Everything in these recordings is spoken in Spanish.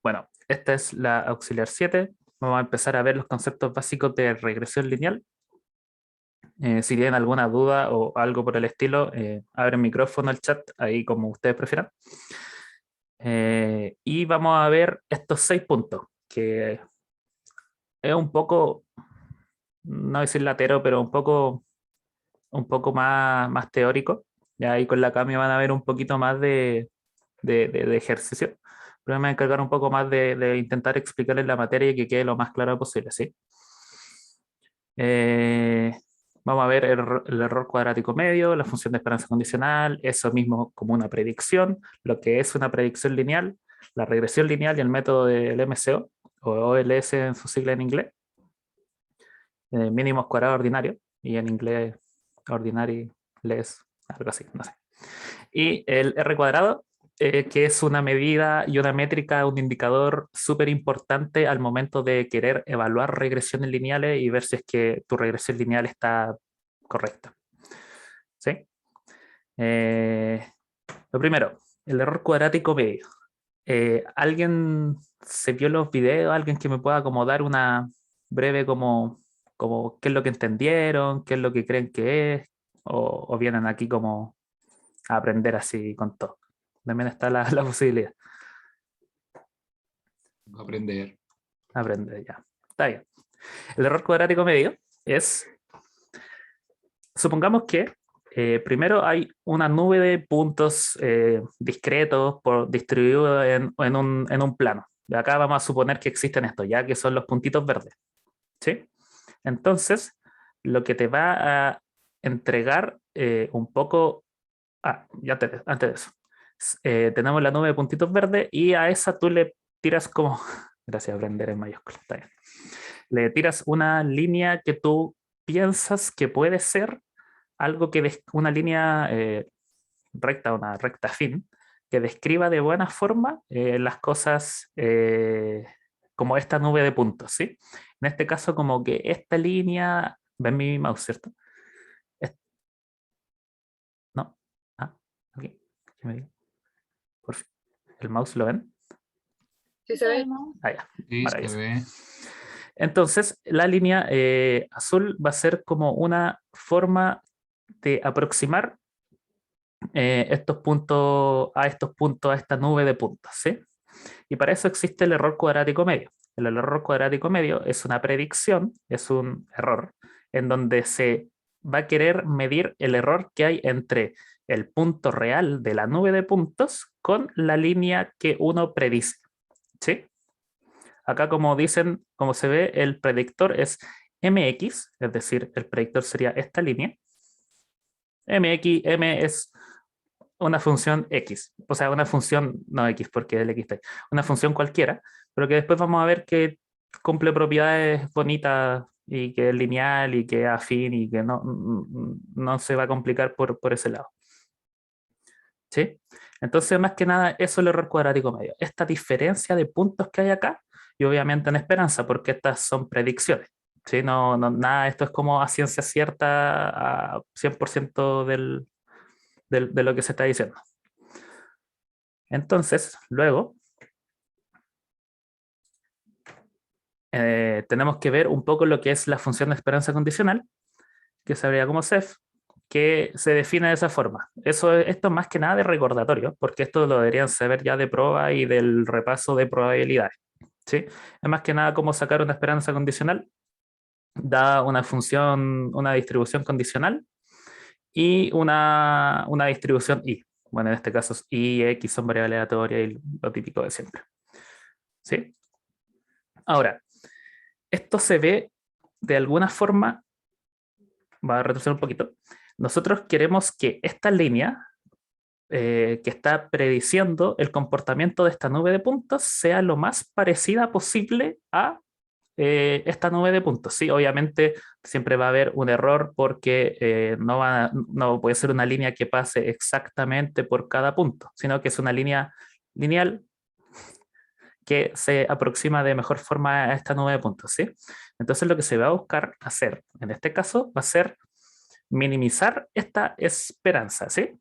Bueno, esta es la auxiliar 7. Vamos a empezar a ver los conceptos básicos de regresión lineal. Si tienen alguna duda o algo por el estilo, abren micrófono al chat, ahí como ustedes prefieran. Y vamos a ver estos 6 puntos, que es un poco, no decir latero, pero un poco más teórico. Ya ahí con la Cami van a ver un poquito más de ejercicio. Pero me voy a encargar un poco más de intentar explicarles la materia y que quede lo más claro posible, ¿sí? Vamos a ver el error cuadrático medio, la función de esperanza condicional, eso mismo como una predicción, lo que es una predicción lineal, la regresión lineal y el método del MCO, o OLS en su sigla en inglés, mínimos cuadrados ordinarios, y en inglés ordinary less, algo así, no sé. Y el R cuadrado, que es una medida y una métrica, un indicador súper importante al momento de querer evaluar regresiones lineales y ver si es que tu regresión lineal está correcta. ¿Sí? Lo primero, el error cuadrático medio. ¿Alguien se vio los videos? ¿Alguien que me pueda como dar una breve como qué es lo que entendieron, qué es lo que creen que es? ¿O vienen aquí como a aprender así con todo? También está la posibilidad. Aprender. Aprender ya. Está bien. El error cuadrático medio es, supongamos que primero hay una nube de puntos discretos distribuidos en un plano. De acá vamos a suponer que existen estos, ya que son los puntitos verdes. ¿Sí? Entonces, lo que te va a entregar un poco... antes de eso. Tenemos la nube de puntitos verdes y a esa tú le tiras como... Gracias, aprender en mayúsculas. Está bien. Le tiras una línea que tú piensas que puede ser algo que una línea recta, una recta fin, que describa de buena forma las cosas como esta nube de puntos, ¿sí? En este caso, como que esta línea, ven mi mouse, ¿cierto? ¿No? Ah, aquí. ¿Qué me digo? Por fin. ¿El mouse lo ven? Sí se ve. Ah, ya. Sí, se Maravilloso. ve. Entonces, la línea azul va a ser como una forma de aproximar estos puntos, a esta nube de puntos, ¿sí? Y para eso existe el error cuadrático medio. El error cuadrático medio es una predicción, es un error, en donde se va a querer medir el error que hay entre el punto real de la nube de puntos con la línea que uno predice, ¿sí? Acá como dicen, como se ve, el predictor es mx, es decir, el predictor sería esta línea. mx, m es una función x, o sea, una función, no x porque el x está, una función cualquiera, pero que después vamos a ver que cumple propiedades bonitas y que es lineal y que es afín y que no se va a complicar por ese lado. ¿Sí? Entonces, más que nada, eso es el error cuadrático medio. Esta diferencia de puntos que hay acá, y obviamente en esperanza, porque estas son predicciones. ¿Sí? Nada, esto es como a ciencia cierta, a 100% de lo que se está diciendo. Entonces, luego, tenemos que ver un poco lo que es la función de esperanza condicional, que se abrevia como CEF, que se define de esa forma. Esto es más que nada de recordatorio, porque esto lo deberían saber ya de prueba y del repaso de probabilidades. ¿Sí? Es más que nada como sacar una esperanza condicional, da una función, una distribución condicional y una distribución y. Bueno, en este caso y x son variables aleatorias y lo típico de siempre. ¿Sí? Ahora, esto se ve de alguna forma, va a retroceder un poquito, nosotros queremos que esta línea que está prediciendo el comportamiento de esta nube de puntos sea lo más parecida posible a esta nube de puntos. Sí, obviamente siempre va a haber un error porque no puede ser una línea que pase exactamente por cada punto, sino que es una línea lineal que se aproxima de mejor forma a esta nube de puntos, ¿sí? Entonces lo que se va a buscar hacer en este caso va a ser minimizar esta esperanza, ¿sí?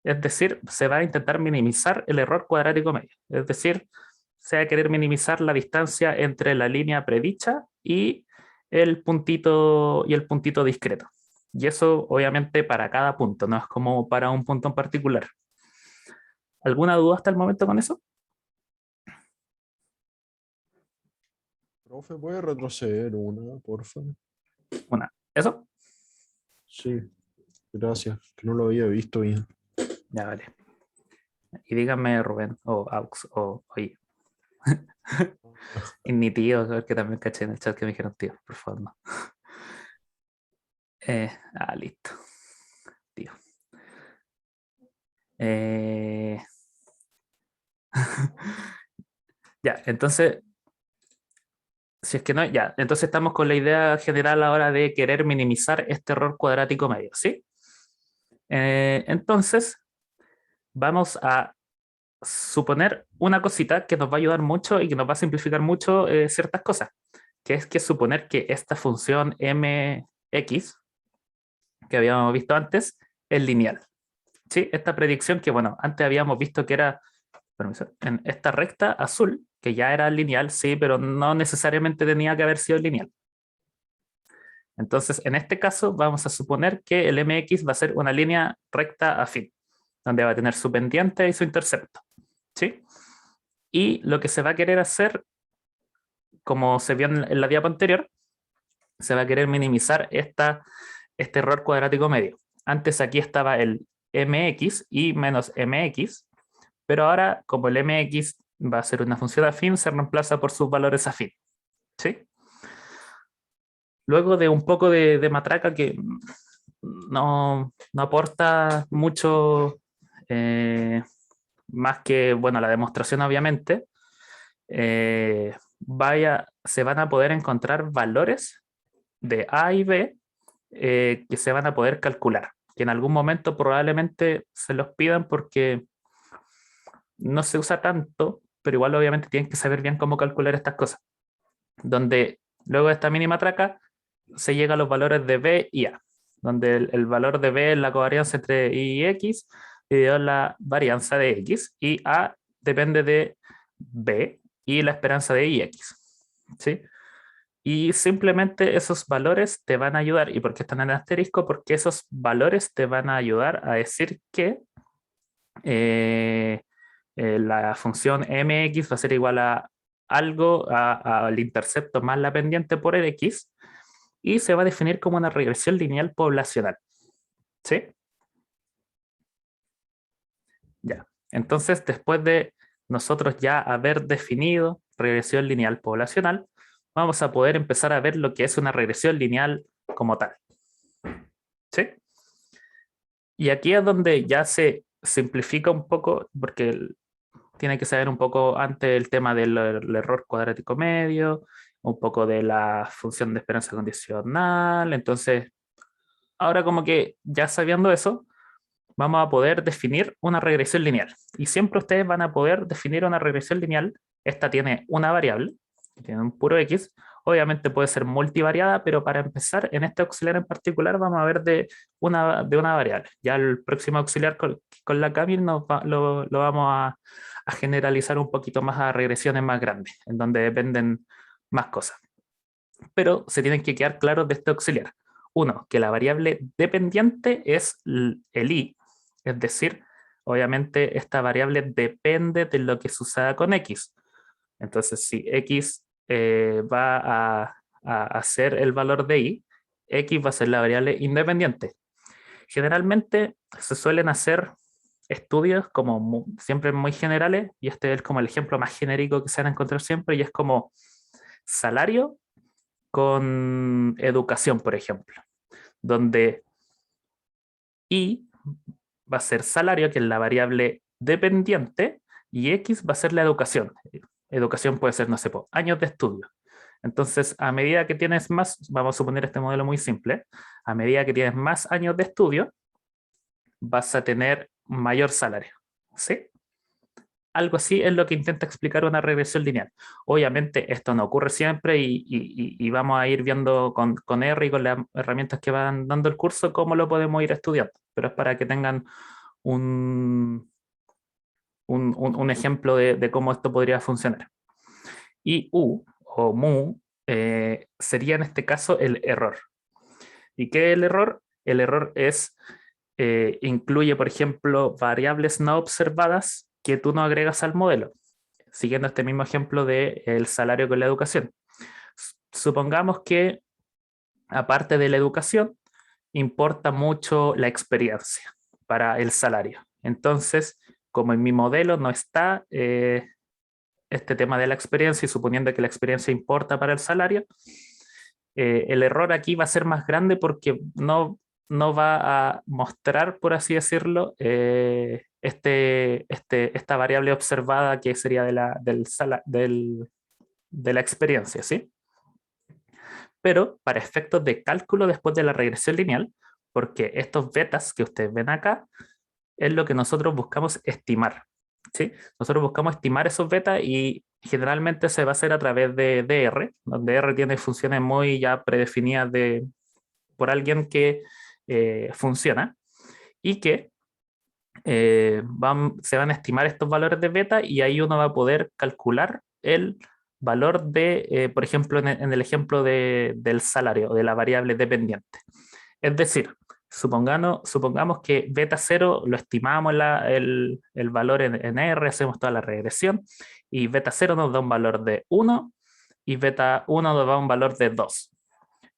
Es decir, se va a intentar minimizar el error cuadrático medio. Es decir, se va a querer minimizar la distancia entre la línea predicha y el puntito discreto. Y eso obviamente para cada punto, no es como para un punto en particular. ¿Alguna duda hasta el momento con eso? Profe, ¿puede retroceder una, porfa? ¿Eso? Sí, gracias, que no lo había visto bien. Ya, vale. Y díganme Rubén o Aux o oye. Y mi tío, que también caché en el chat que me dijeron tío, por favor, no. Listo. Tío. Ya, entonces, si es que no, ya, entonces estamos con la idea general ahora de querer minimizar este error cuadrático medio, ¿sí? Entonces, vamos a suponer una cosita que nos va a ayudar mucho y que nos va a simplificar mucho ciertas cosas, que es que suponer que esta función mx que habíamos visto antes es lineal. ¿Sí? Esta predicción que, bueno, antes habíamos visto que era, permiso, en esta recta azul, que ya era lineal, sí, pero no necesariamente tenía que haber sido lineal. Entonces, en este caso, vamos a suponer que el mx va a ser una línea recta afín, donde va a tener su pendiente y su intercepto. ¿Sí? Y lo que se va a querer hacer, como se vio en la diapo anterior, se va a querer minimizar este error cuadrático medio. Antes aquí estaba el mx y menos mx, pero ahora, como el mx va a ser una función afín, se reemplaza por sus valores afín. ¿Sí? Luego de un poco de matraca que no aporta mucho más que, bueno, la demostración obviamente, se van a poder encontrar valores de A y B que se van a poder calcular, que en algún momento probablemente se los pidan porque no se usa tanto, pero igual obviamente tienen que saber bien cómo calcular estas cosas, donde luego de esta mínima traca se llega a los valores de B y A, donde el valor de B es la covarianza entre Y y X, y la varianza de X, y A depende de B y la esperanza de Y y X. ¿Sí? Y simplemente esos valores te van a ayudar. ¿Y por qué están en el asterisco? Porque esos valores te van a ayudar a decir que eh, la función mx va a ser igual a algo, al intercepto más la pendiente por el x, y se va a definir como una regresión lineal poblacional. ¿Sí? Ya. Entonces, después de nosotros ya haber definido regresión lineal poblacional, vamos a poder empezar a ver lo que es una regresión lineal como tal. ¿Sí? Y aquí es donde ya se simplifica un poco, porque tiene que saber un poco antes el tema del error cuadrático medio, un poco de la función de esperanza condicional. Entonces, ahora como que ya sabiendo eso, vamos a poder definir una regresión lineal. Y siempre ustedes van a poder definir una regresión lineal. Esta tiene una variable, que tiene un puro x. Obviamente puede ser multivariada, pero para empezar, en este auxiliar en particular vamos a ver de una variable. Ya el próximo auxiliar con la Camil lo vamos a generalizar un poquito más a regresiones más grandes, en donde dependen más cosas. Pero se tienen que quedar claros de este auxiliar. Uno, que la variable dependiente es el i, es decir, obviamente esta variable depende de lo que suceda con x. Entonces, si x va a ser el valor de y, x va a ser la variable independiente. Generalmente se suelen hacer estudios como siempre muy generales, y este es como el ejemplo más genérico que se van a encontrar siempre, y es como salario con educación, por ejemplo, donde y va a ser salario, que es la variable dependiente, y x va a ser la educación. Educación puede ser, no sé, años de estudio. Entonces, a medida que tienes más, vamos a suponer este modelo muy simple, a medida que tienes más años de estudio, vas a tener mayor salario. ¿Sí? Algo así es lo que intenta explicar una regresión lineal. Obviamente esto no ocurre siempre y vamos a ir viendo con R y con las herramientas que van dando el curso cómo lo podemos ir estudiando, pero es para que tengan un un ejemplo de cómo esto podría funcionar. Y U o mu sería en este caso el error. ¿Y qué es el error? El error incluye, por ejemplo, variables no observadas que tú no agregas al modelo, siguiendo este mismo ejemplo del salario con la educación. Supongamos que, aparte de la educación, importa mucho la experiencia para el salario. Entonces, como en mi modelo no está este tema de la experiencia y suponiendo que la experiencia importa para el salario, el error aquí va a ser más grande porque no va a mostrar, por así decirlo, esta variable observada que sería de la experiencia, ¿sí? Pero para efectos de cálculo después de la regresión lineal, porque estos betas que ustedes ven acá, es lo que nosotros buscamos estimar, ¿sí? Nosotros buscamos estimar esos betas y generalmente se va a hacer a través de R, donde R tiene funciones muy ya predefinidas por alguien que funciona y que se van a estimar estos valores de beta y ahí uno va a poder calcular el valor por ejemplo, en el ejemplo del salario o de la variable dependiente. Es decir, supongamos que beta 0 lo estimamos el valor en R, hacemos toda la regresión y beta 0 nos da un valor de 1 y beta 1 nos da un valor de 2.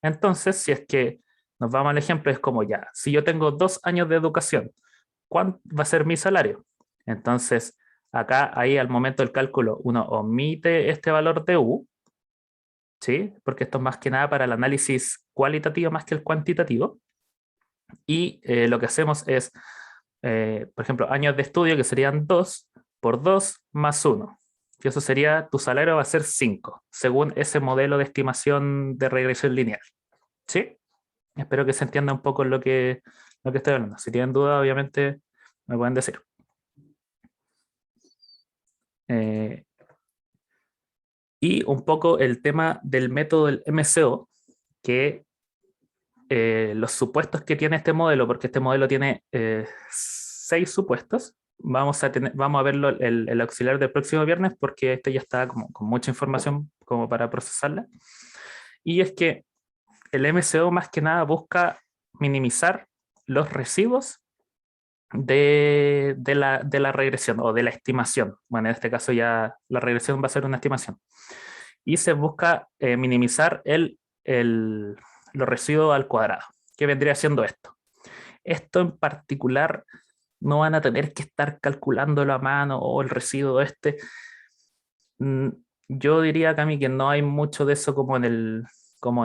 Entonces, si es que nos vamos al ejemplo, es como ya, si yo tengo 2 años de educación, ¿cuánto va a ser mi salario? Entonces, acá, ahí al momento del cálculo, uno omite este valor de U, ¿sí? Porque esto es más que nada para el análisis cualitativo más que el cuantitativo. Y lo que hacemos es, por ejemplo, años de estudio, que serían 2 por 2 más 1. Y eso sería, tu salario va a ser 5, según ese modelo de estimación de regresión lineal. ¿Sí? Espero que se entienda un poco lo que estoy hablando. Si tienen duda, obviamente, me pueden decir. Y un poco el tema del método del MCO, que los supuestos que tiene este modelo, porque este modelo tiene 6 supuestos, vamos a verlo el auxiliar del próximo viernes porque este ya está como, con mucha información como para procesarla. Y es que el MCO más que nada busca minimizar los residuos de la regresión o de la estimación. Bueno, en este caso ya la regresión va a ser una estimación. Y se busca minimizar los residuos al cuadrado. ¿Qué vendría siendo esto? Esto en particular no van a tener que estar calculándolo a mano o el residuo este. Yo diría, Cami, que no hay mucho de eso como en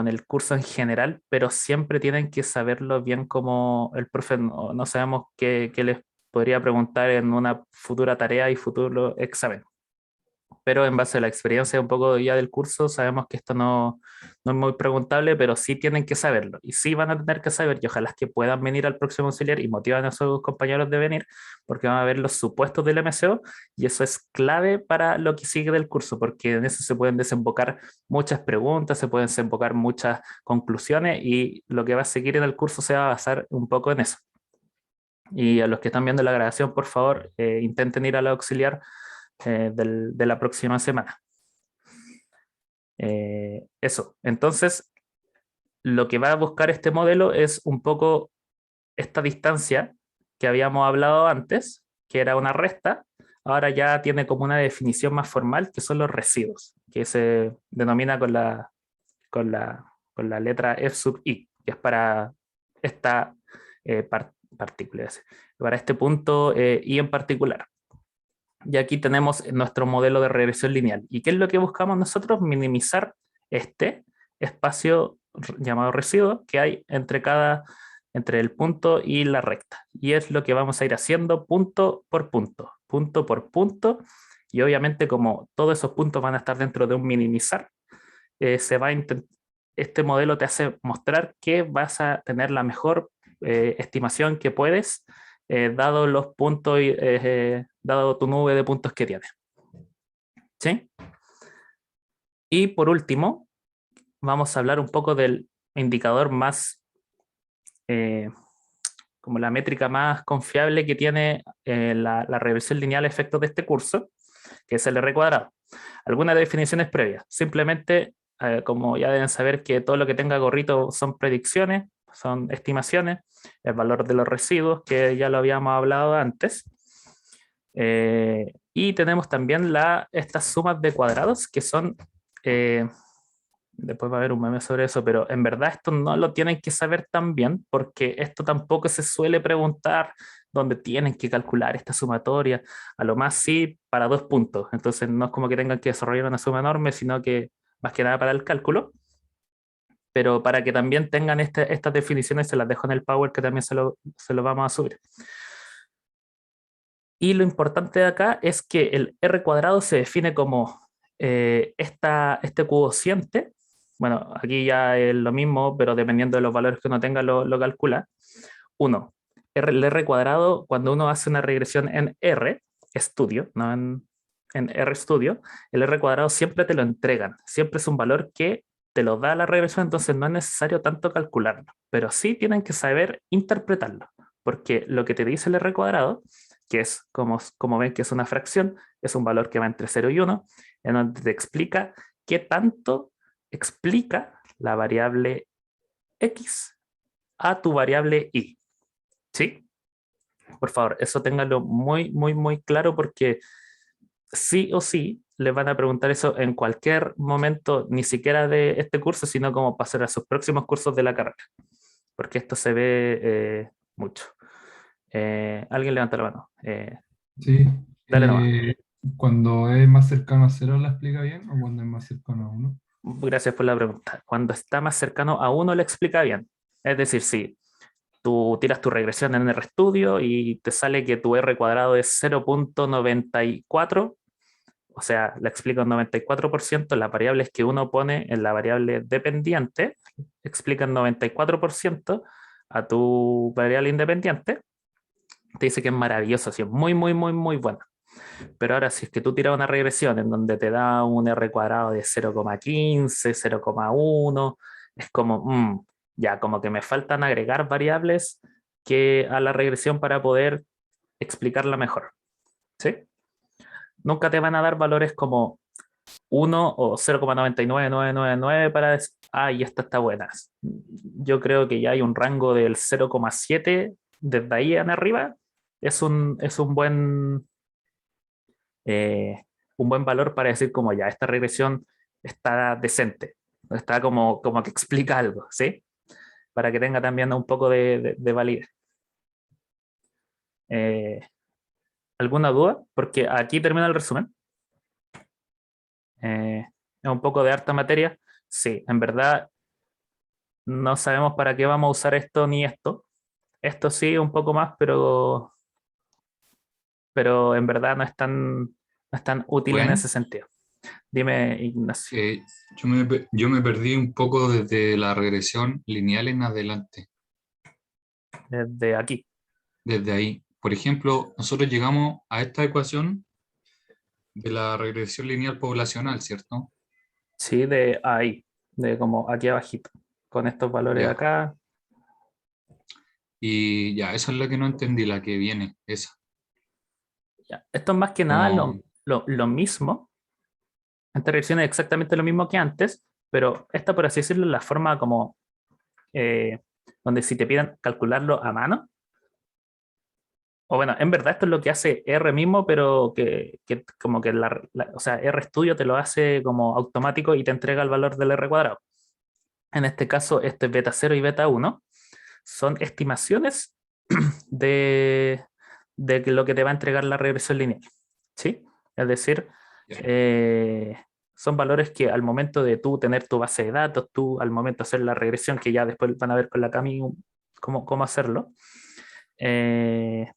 el curso en general, pero siempre tienen que saberlo bien como el profe, no sabemos qué les podría preguntar en una futura tarea y futuro examen. Pero en base a la experiencia un poco ya del curso, sabemos que esto no es muy preguntable, pero sí tienen que saberlo. Y sí van a tener que saber, y ojalá que puedan venir al próximo auxiliar y motivan a sus compañeros de venir, porque van a ver los supuestos del MCO, y eso es clave para lo que sigue del curso, porque en eso se pueden desembocar muchas preguntas, se pueden desembocar muchas conclusiones, y lo que va a seguir en el curso se va a basar un poco en eso. Y a los que están viendo la grabación, por favor, intenten ir al auxiliar de la próxima semana. Eso, entonces lo que va a buscar este modelo es un poco esta distancia que habíamos hablado antes, que era una resta, ahora ya tiene como una definición más formal, que son los residuos, que se denomina con la letra F sub i, que es para esta partícula, para este punto i en particular. Y aquí tenemos nuestro modelo de regresión lineal. ¿Y qué es lo que buscamos nosotros? Minimizar este espacio llamado residuo que hay entre el punto y la recta. Y es lo que vamos a ir haciendo punto por punto, punto por punto. Y obviamente como todos esos puntos van a estar dentro de un minimizar, este modelo te hace mostrar que vas a tener la mejor estimación que puedes dado los puntos, dado tu nube de puntos que tienes. ¿Sí? Y por último, vamos a hablar un poco del indicador más como la métrica más confiable que tiene la regresión lineal a efectos de este curso, que es el R cuadrado. Algunas definiciones previas. Simplemente, como ya deben saber que todo lo que tenga gorrito son predicciones, son estimaciones, el valor de los residuos, que ya lo habíamos hablado antes. Y tenemos también estas sumas de cuadrados, que son... después va a haber un meme sobre eso, pero en verdad esto no lo tienen que saber tan bien, porque esto tampoco se suele preguntar donde tienen que calcular esta sumatoria, a lo más sí para 2 puntos, entonces no es como que tengan que desarrollar una suma enorme, sino que más que nada para el cálculo, pero para que también tengan estas definiciones se las dejo en el Power, que también se lo vamos a subir. Y lo importante de acá es que el R cuadrado se define como este cociente. Bueno, aquí ya es lo mismo, pero dependiendo de los valores que uno tenga, lo calcula. Uno, el R cuadrado, cuando uno hace una regresión en R estudio, no en R estudio, el R cuadrado siempre te lo entregan. Siempre es un valor que te lo da la regresión, entonces no es necesario tanto calcularlo, pero sí tienen que saber interpretarlo, porque lo que te dice el R cuadrado, que es como ven que es una fracción, es un valor que va entre 0 y 1, en donde te explica qué tanto explica la variable X a tu variable Y. ¿Sí? Por favor, eso ténganlo muy, muy, muy claro, porque sí o sí les van a preguntar eso en cualquier momento, ni siquiera de este curso, sino como pasar a sus próximos cursos de la carrera, porque esto se ve mucho. Alguien levanta la mano. Sí. Dale nomás. Cuando es más cercano a 0 la explica bien o cuando es más cercano a 1. Gracias por la pregunta. Cuando está más cercano a 1 le explica bien. Es decir, si tú tiras tu regresión en RStudio y te sale que tu R cuadrado es 0.94, o sea, le explica un 94%, las variables que uno pone en la variable dependiente explican 94% a tu variable independiente, te dice que es maravilloso, así es muy, muy, muy, muy bueno. Pero ahora, si es que tú tiras una regresión en donde te da un R cuadrado de 0,15, 0,1, es como, ya, como que me faltan agregar variables a la regresión para poder explicarla mejor. ¿Sí? Nunca te van a dar valores como 1 o 0,99999 para decir, y esta está buena. Yo creo que ya hay un rango del 0,7 desde ahí en arriba. Es un buen valor para decir como ya, esta regresión está decente, está como que explica algo, ¿sí? Para que tenga también un poco de validez. ¿Alguna duda? Porque aquí termina el resumen. Es un poco de harta materia. Sí, en verdad no sabemos para qué vamos a usar esto ni esto. Esto sí, un poco más, pero en verdad no es tan útil en Bueno, ese sentido. Dime, Ignacio. yo me perdí un poco desde la regresión lineal en adelante, Desde aquí. desde ahí. Por ejemplo, nosotros llegamos a esta ecuación de la regresión lineal poblacional, ¿cierto? Sí, de ahí, de como aquí abajito, con estos valores Ya. acá. Y ya, esa es la que no entendí, la que viene, esa. Ya. Esto es más que nada Como, lo mismo. Esta reacción es exactamente lo mismo que antes, pero esta, por así decirlo, es la forma como donde si te piden calcularlo a mano, o bueno, en verdad esto es lo que hace R mismo, pero que como que o sea, RStudio te lo hace como automático y te entrega el valor del R cuadrado. En este caso, esto es beta 0 y beta 1. Son estimaciones de, lo que te va a entregar la regresión lineal. ¿Sí? Es decir, ya, son valores que al momento de tú tener tu base de datos, tú al momento de hacer la regresión, que ya después van a ver con la Cami cómo hacerlo,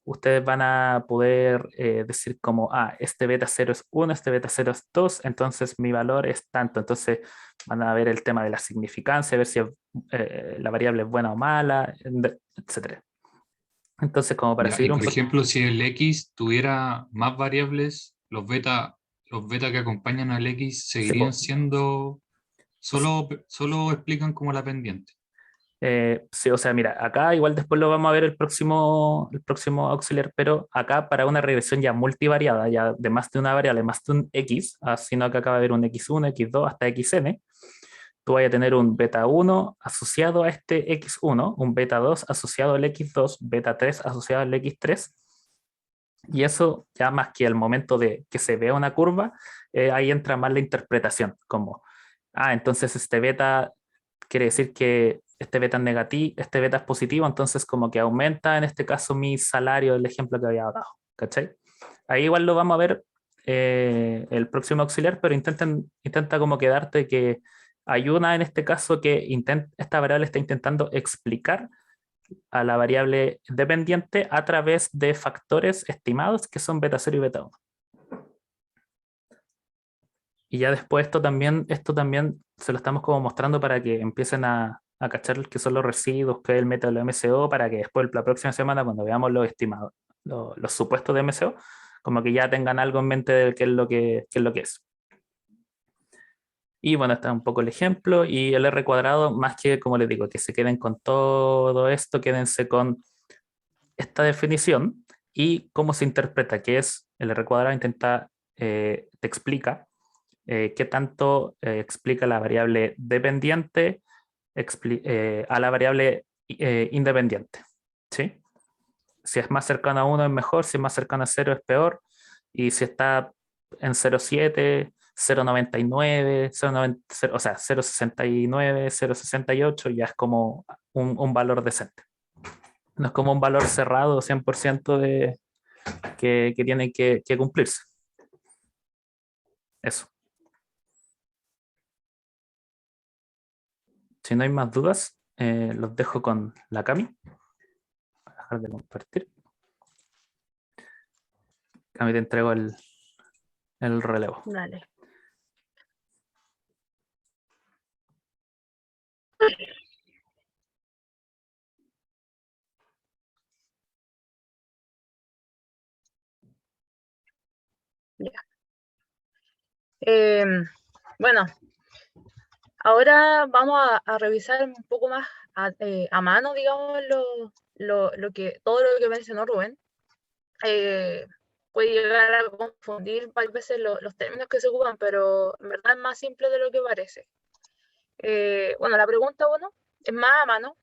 ustedes van a poder decir como, este beta 0 es 1, este beta 0 es 2, entonces mi valor es tanto. Entonces van a ver el tema de la significancia, ver si la variable es buena o mala, etc. Entonces, como para ya. Y seguir un por poquito. ejemplo, si el X tuviera más variables, los beta que acompañan al X seguirían siendo, solo explican como la pendiente. Sí, o sea, mira, acá igual después lo vamos a ver el próximo auxiliar, pero acá para una regresión ya multivariada, ya de más de una variable, más de un x, sino que acá va a haber un x1, x2 hasta xn, tú vas a tener un beta 1 asociado a este x1, un beta 2 asociado al x2, beta 3 asociado al x3, y eso ya más que al momento de que se vea una curva, ahí entra más la interpretación, como, entonces este beta quiere decir que este beta es negativo, este beta es positivo, entonces como que aumenta en este caso mi salario, el ejemplo que había dado, ¿cachai? Ahí igual lo vamos a ver el próximo auxiliar, pero intenta como quedarte que hay una en este caso que esta variable está intentando explicar a la variable dependiente a través de factores estimados que son beta 0 y beta 1. Y ya después esto también se lo estamos como mostrando para que empiecen a cachar qué son los residuos, qué es el método de MCO, para que después la próxima semana cuando veamos los estimados, los supuestos de MCO, como que ya tengan algo en mente de qué es lo que es. Y bueno, está un poco el ejemplo. Y el R cuadrado, más que, como les digo, que se queden con todo esto, quédense con esta definición y cómo se interpreta, que es el R cuadrado te explica qué tanto explica la variable dependiente a la variable independiente. ¿Sí? Si es más cercano a 1 es mejor, si es más cercano a 0 es peor, y si está en 0,7, 0,99, 0,90, o sea, 0,69, 0,68 ya es como un valor decente. No es como un valor cerrado 100% que tiene que cumplirse. Eso. Si no hay más dudas, los dejo con la Cami. Voy a dejar de compartir. Cami, te entrego el relevo. Dale. Ya. Bueno, ahora vamos a revisar un poco más a mano, digamos, todo lo que mencionó Rubén. Puede llegar a confundir varias veces los términos que se ocupan, pero en verdad es más simple de lo que parece. Bueno, la pregunta 1 es más a mano.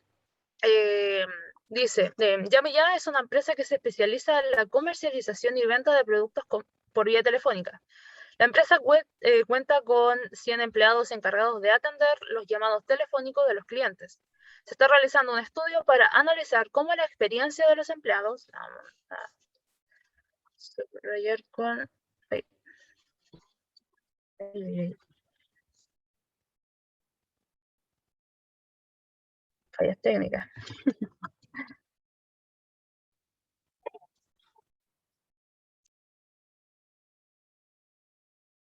Dice, Llame Ya es una empresa que se especializa en la comercialización y venta de productos por vía telefónica. La empresa cuenta con 100 empleados encargados de atender los llamados telefónicos de los clientes. Se está realizando un estudio para analizar cómo la experiencia de los empleados... Vamos a subrayar con... fallas técnicas.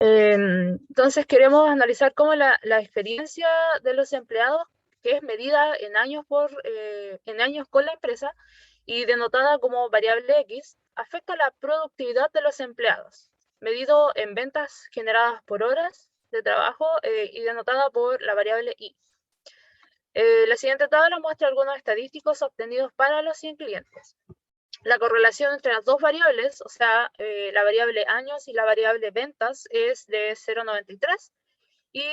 Entonces queremos analizar cómo la experiencia de los empleados, que es medida en años con la empresa y denotada como variable X, afecta la productividad de los empleados, medido en ventas generadas por horas de trabajo y denotada por la variable Y. La siguiente tabla muestra algunos estadísticos obtenidos para los 100 clientes. La correlación entre las dos variables, o sea, la variable años y la variable ventas, es de 0,93 y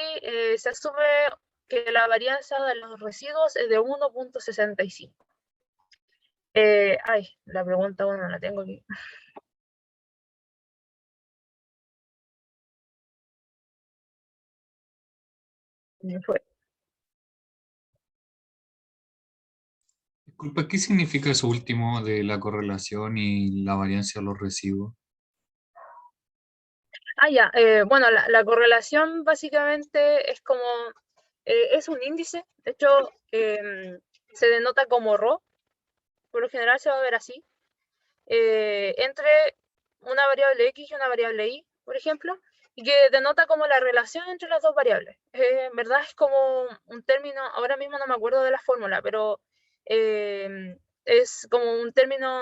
se asume que la varianza de los residuos es de 1,65. La pregunta 1 la tengo aquí. Me fue. Disculpa, ¿qué significa eso último de la correlación y la variancia de los residuos? Ya. Bueno, la correlación básicamente es como, es un índice. De hecho, se denota como ρ. Por lo general se va a ver así. Entre una variable X y una variable Y, por ejemplo, y que denota como la relación entre las dos variables. En verdad es como un término, ahora mismo no me acuerdo de la fórmula, pero es como un término,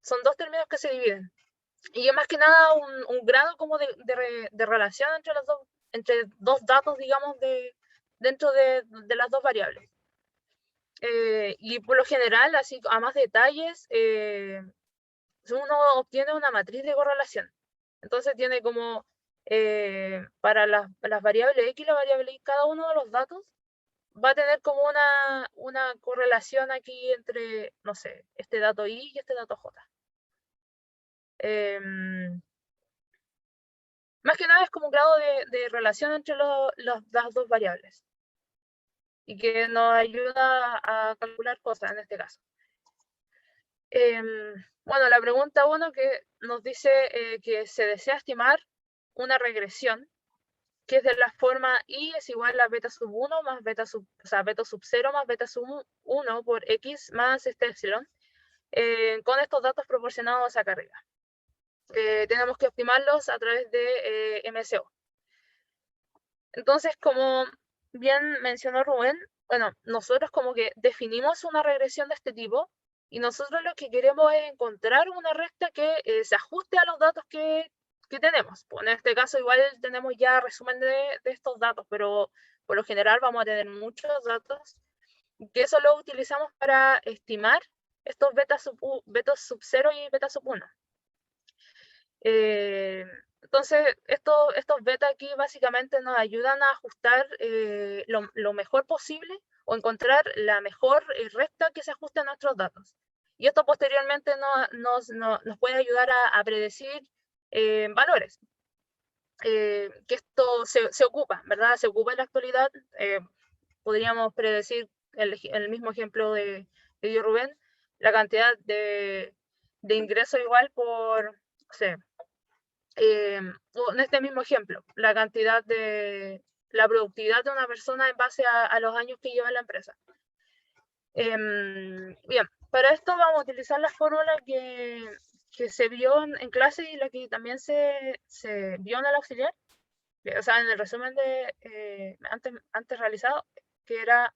son dos términos que se dividen. Y es más que nada un grado como de relación entre dos datos, digamos, dentro de las dos variables. Y por lo general, así a más detalles, uno obtiene una matriz de correlación. Entonces tiene como para las variables X y la variable Y, cada uno de los datos va a tener como una correlación aquí entre, no sé, este dato Y y este dato J. Más que nada es como un grado de relación entre las dos variables y que nos ayuda a calcular cosas en este caso. Bueno, la pregunta 1 que nos dice que se desea estimar una regresión que es de la forma y es igual a beta sub 1 más beta sub, o sea, beta sub 0 más beta sub 1 por x más este epsilon, con estos datos proporcionados acá arriba. Tenemos que optimarlos a través de MSO. Entonces, como bien mencionó Rubén, bueno, nosotros como que definimos una regresión de este tipo y nosotros lo que queremos es encontrar una recta que se ajuste a los datos que tenemos. Pues en este caso igual tenemos ya resumen de estos datos, pero por lo general vamos a tener muchos datos que eso lo utilizamos para estimar estos betas sub 0 y beta sub 1. Entonces, estos beta aquí básicamente nos ayudan a ajustar lo mejor posible o encontrar la mejor recta que se ajuste a nuestros datos. Y esto posteriormente nos puede ayudar a predecir valores. Que esto se ocupa, ¿verdad? Se ocupa en la actualidad. Podríamos predecir el mismo ejemplo de Rubén, la cantidad de ingresos igual por, no sé, en este mismo ejemplo, la productividad de una persona en base a los años que lleva la empresa. Bien, para esto vamos a utilizar la fórmula que se vio en clase y la que también se vio en el auxiliar, o sea, en el resumen de antes realizado, que era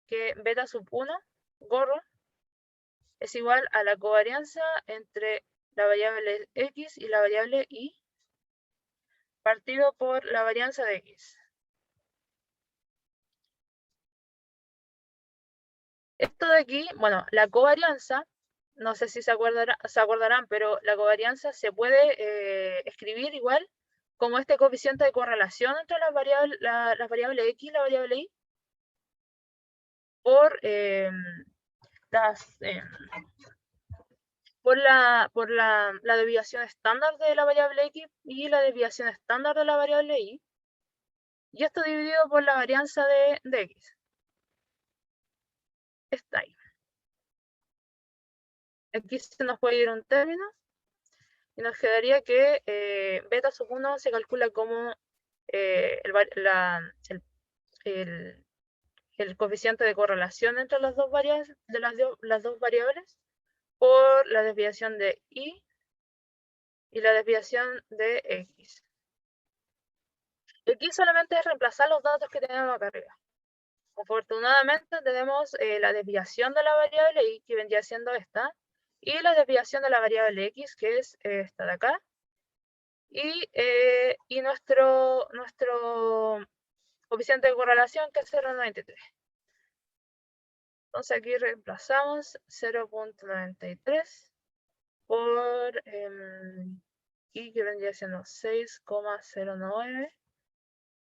que beta sub 1, gorro, es igual a la covarianza entre la variable X y la variable Y partido por la varianza de X. Esto de aquí, bueno, la covarianza, no sé si se acordarán, pero la covarianza se puede escribir igual como este coeficiente de correlación entre las variables X y la variable Y por la desviación estándar de la variable X y la desviación estándar de la variable Y. Y esto dividido por la varianza de X. Está ahí. Aquí se nos puede ir un término y nos quedaría que beta sub 1 se calcula como el coeficiente de correlación entre las dos variables por la desviación de Y y la desviación de X. Aquí solamente es reemplazar los datos que tenemos acá arriba. Afortunadamente tenemos la desviación de la variable Y, que vendría siendo esta, y la desviación de la variable X, que es esta de acá, y nuestro coeficiente de correlación, que es 0.93. Entonces aquí reemplazamos 0.93 por Y, que vendría siendo 6,09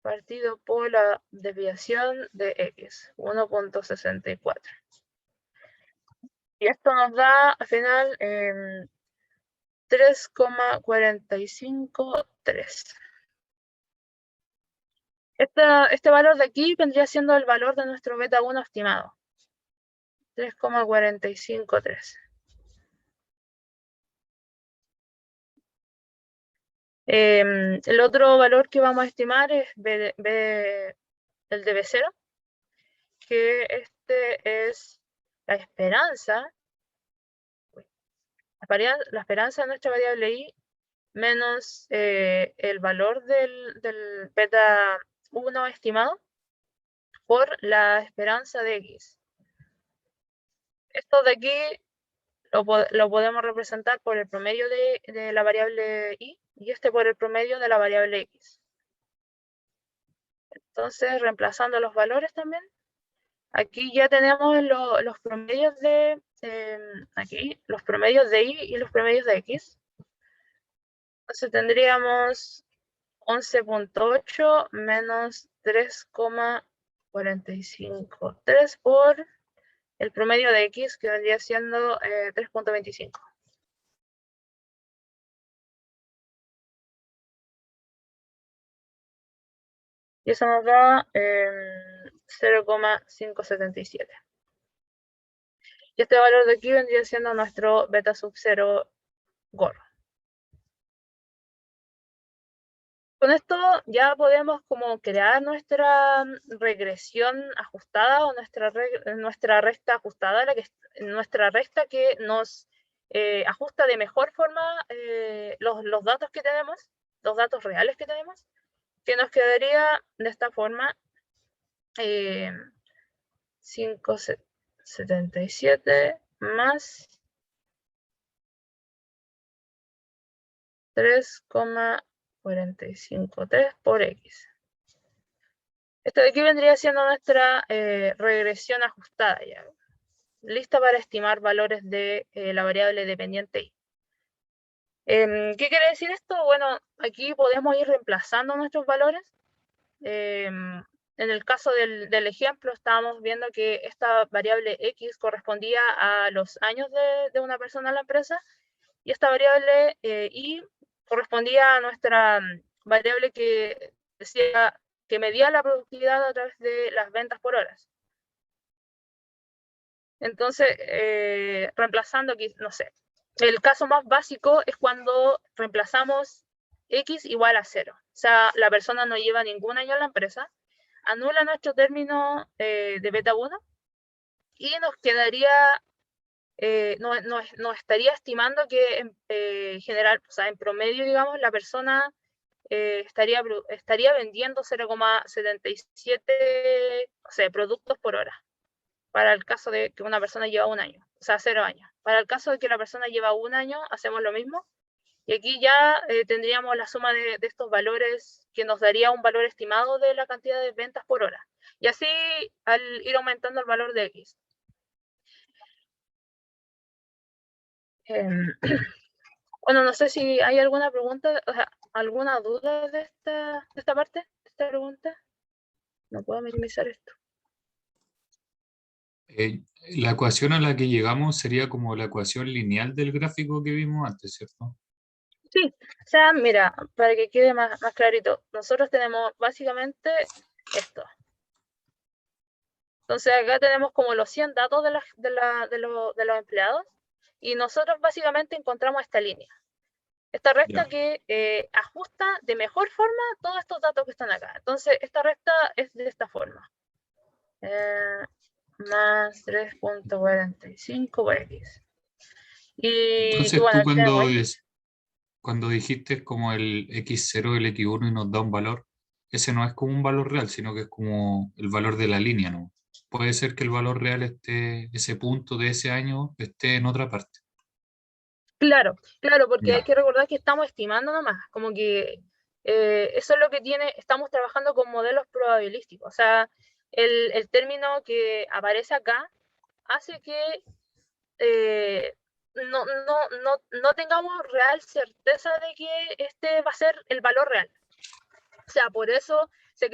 partido por la desviación de X, 1.64. Y esto nos da al final 3,453. Este valor de aquí vendría siendo el valor de nuestro beta 1 estimado. 3,453. El otro valor que vamos a estimar es el de B0, que este es la esperanza de nuestra variable Y menos el valor del beta 1 estimado por la esperanza de X. Esto de aquí lo podemos representar por el promedio de la variable Y y este por el promedio de la variable X. Entonces, reemplazando los valores también, Aquí ya tenemos los promedios de aquí, los promedios de Y y los promedios de X. Entonces tendríamos 11.8 menos 3,45. 3 por el promedio de X, que vendría siendo 3.25. Y eso nos da 0,577. Y este valor de aquí vendría siendo nuestro beta sub 0 gorro. Con esto ya podemos como crear nuestra regresión ajustada o nuestra recta ajustada, nuestra recta que nos ajusta de mejor forma los datos que tenemos, los datos reales que tenemos, que nos quedaría de esta forma 577 más 3,453 por X. Esto de aquí vendría siendo nuestra regresión ajustada ya, lista para estimar valores de la variable dependiente Y. ¿Qué quiere decir esto? Bueno, aquí podemos ir reemplazando nuestros valores. En el caso del ejemplo, estábamos viendo que esta variable X correspondía a los años de una persona en la empresa, y esta variable Y correspondía a nuestra variable que decía que medía la productividad a través de las ventas por horas. Entonces, reemplazando aquí, no sé, el caso más básico es cuando reemplazamos X igual a 0. O sea, la persona no lleva ningún año en la empresa, anula nuestro término de beta 1 y nos quedaría, no estaría estimando que en general, o sea, en promedio, digamos, la persona estaría vendiendo 0,77 productos por hora, para el caso de que una persona lleva un año, o sea, 0 años. Para el caso de que la persona lleva un año, hacemos lo mismo. Y aquí ya tendríamos la suma de estos valores que nos daría un valor estimado de la cantidad de ventas por hora. Y así al ir aumentando el valor de X. Bueno, no sé si hay alguna pregunta, o sea, alguna duda de esta parte, de esta pregunta. No puedo minimizar esto. La ecuación a la que llegamos sería como la ecuación lineal del gráfico que vimos antes, ¿cierto? Sí, o sea, mira, para que quede más clarito, nosotros tenemos básicamente esto. Entonces acá tenemos como los 100 datos de los empleados, y nosotros básicamente encontramos esta línea, esta recta que ajusta de mejor forma todos estos datos que están acá. Entonces esta recta es de esta forma. Más 3.45 por X. Y Entonces bueno, tú aquí tenemos cuando dijiste como el X0 y el X1 y nos da un valor, ese no es como un valor real, sino que es como el valor de la línea, ¿no? Puede ser que el valor real esté, ese punto de ese año esté en otra parte. Claro, porque hay Ya, que recordar que estamos estimando nomás, como que eso es lo que tiene, estamos trabajando con modelos probabilísticos, o sea, el término que aparece acá hace que no tengamos real certeza de que este va a ser el valor real. O sea, por eso se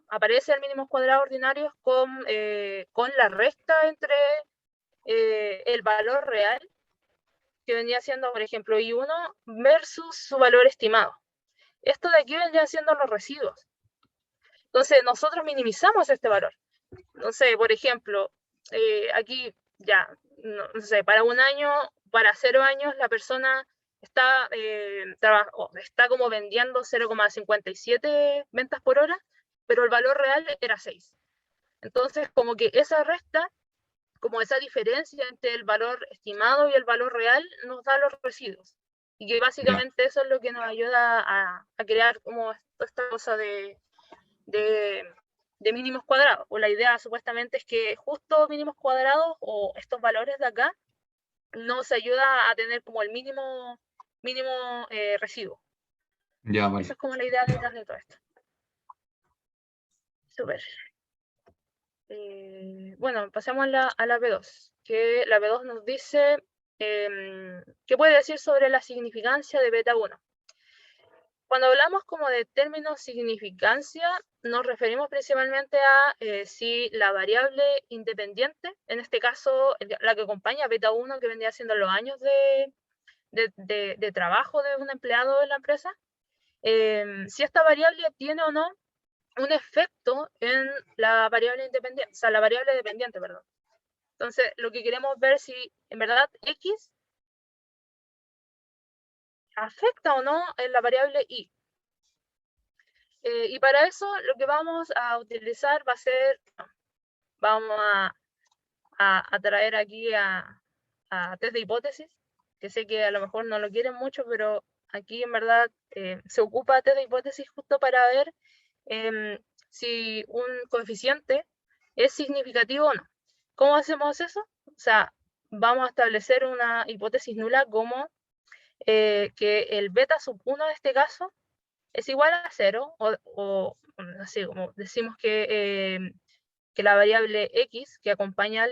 aparece el mínimo cuadrado ordinario con la recta entre el valor real, que vendría siendo, por ejemplo, I1 versus su valor estimado. Esto de aquí vendría siendo los residuos. Entonces, nosotros minimizamos este valor. Entonces, por ejemplo, aquí ya, no sé, para un año, para 0 años, la persona está como vendiendo 0,57 ventas por hora, pero el valor real era 6. Entonces, como que esa recta, como esa diferencia entre el valor estimado y el valor real, nos da los residuos. Y que básicamente eso es lo que nos ayuda a crear como esta cosa de mínimos cuadrados. O la idea supuestamente es que justo mínimos cuadrados o estos valores de acá nos ayuda a tener como el mínimo residuo. ya, Esa vale. es como la idea detrás de todo esto. Súper. bueno, pasemos a la B2, que la B2 nos dice qué puede decir sobre la significancia de beta 1. Cuando hablamos como de términos significancia, nos referimos principalmente a si la variable independiente, en este caso la que acompaña a beta 1, que vendría siendo los años de trabajo de un empleado en la empresa, si esta variable tiene o no un efecto en la variable independiente, o sea, la variable dependiente, perdón. Entonces, lo que queremos ver si en verdad X afecta o no en la variable Y. Y para eso lo que vamos a utilizar va a ser, vamos a traer aquí a test de hipótesis, que sé que a lo mejor no lo quieren mucho, pero aquí en verdad se ocupa test de hipótesis justo para ver si un coeficiente es significativo o no. ¿Cómo hacemos eso? O sea, vamos a establecer una hipótesis nula como que el beta sub 1 en este caso es igual a 0, o así como decimos que la variable x que acompaña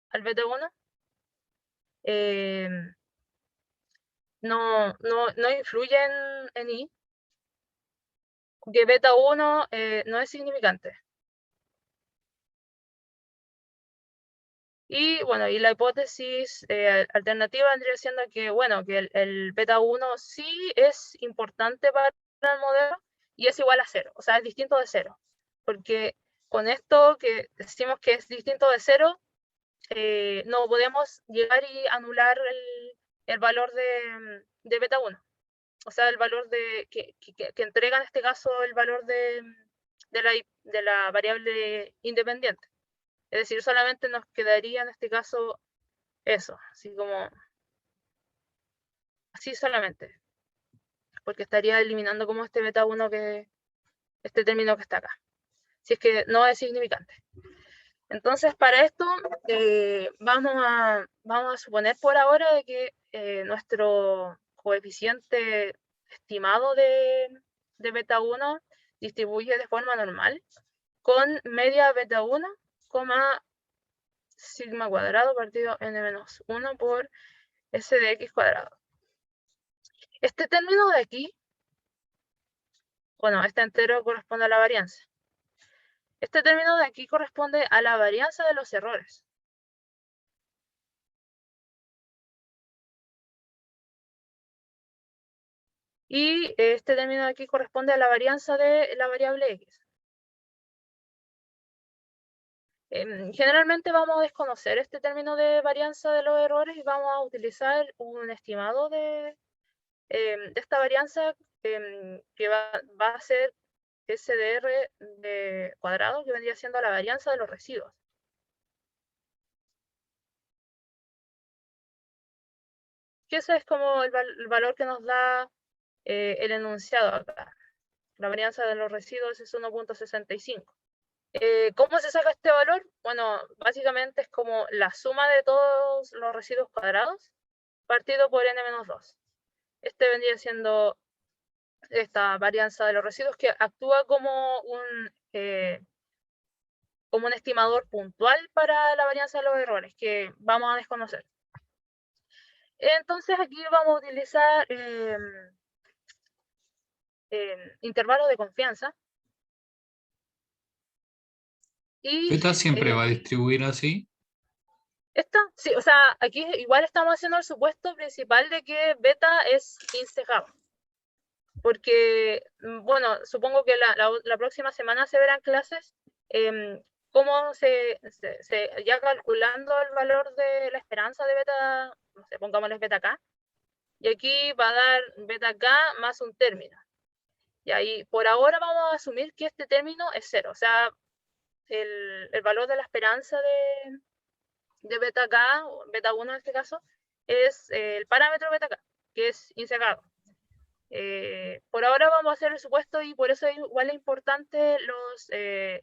al beta 1 no influye en y, que beta 1 no es significante. Y bueno, y la hipótesis alternativa vendría siendo que, bueno, que el beta 1 sí es importante para el modelo y es igual a 0, o sea, es distinto de 0. Porque con esto que decimos que es distinto de 0, no podemos llegar y anular el valor de beta 1. O sea, el valor que entrega en este caso el valor de la variable independiente. Es decir, solamente nos quedaría en este caso eso, así como, así solamente, porque estaría eliminando como este beta 1 este término que está acá, si es que no es significante. Entonces, para esto, vamos a suponer por ahora de que nuestro coeficiente estimado de beta 1 distribuye de forma normal con media beta 1, sigma cuadrado partido n-1 por s de x cuadrado. Este término de aquí, bueno, este entero corresponde a la varianza. Este término de aquí corresponde a la varianza de los errores. Y este término de aquí corresponde a la varianza de la variable x. Generalmente vamos a desconocer este término de varianza de los errores y vamos a utilizar un estimado de esta varianza que va a ser SDR de cuadrado, que vendría siendo la varianza de los residuos. Que ese es como el valor que nos da el enunciado acá. La varianza de los residuos es 1.65. ¿Cómo se saca este valor? Bueno, básicamente es como la suma de todos los residuos cuadrados partido por n-2. Este vendría siendo esta varianza de los residuos que actúa como un estimador puntual para la varianza de los errores que vamos a desconocer. Entonces aquí vamos a utilizar intervalos de confianza. Y, ¿Beta siempre va a distribuir así? Esta, sí, o sea, aquí igual estamos haciendo el supuesto principal de que beta es insejado. Porque, bueno, supongo que la próxima semana se verán clases cómo ya calculando el valor de la esperanza de beta, no sé, pongámosle beta K, y aquí va a dar beta K más un término. Y ahí, por ahora vamos a asumir que este término es 0, o sea, el valor de la esperanza de beta K, o beta 1 en este caso, es el parámetro beta K, que es insegado. Por ahora vamos a hacer el supuesto y por eso igual es importante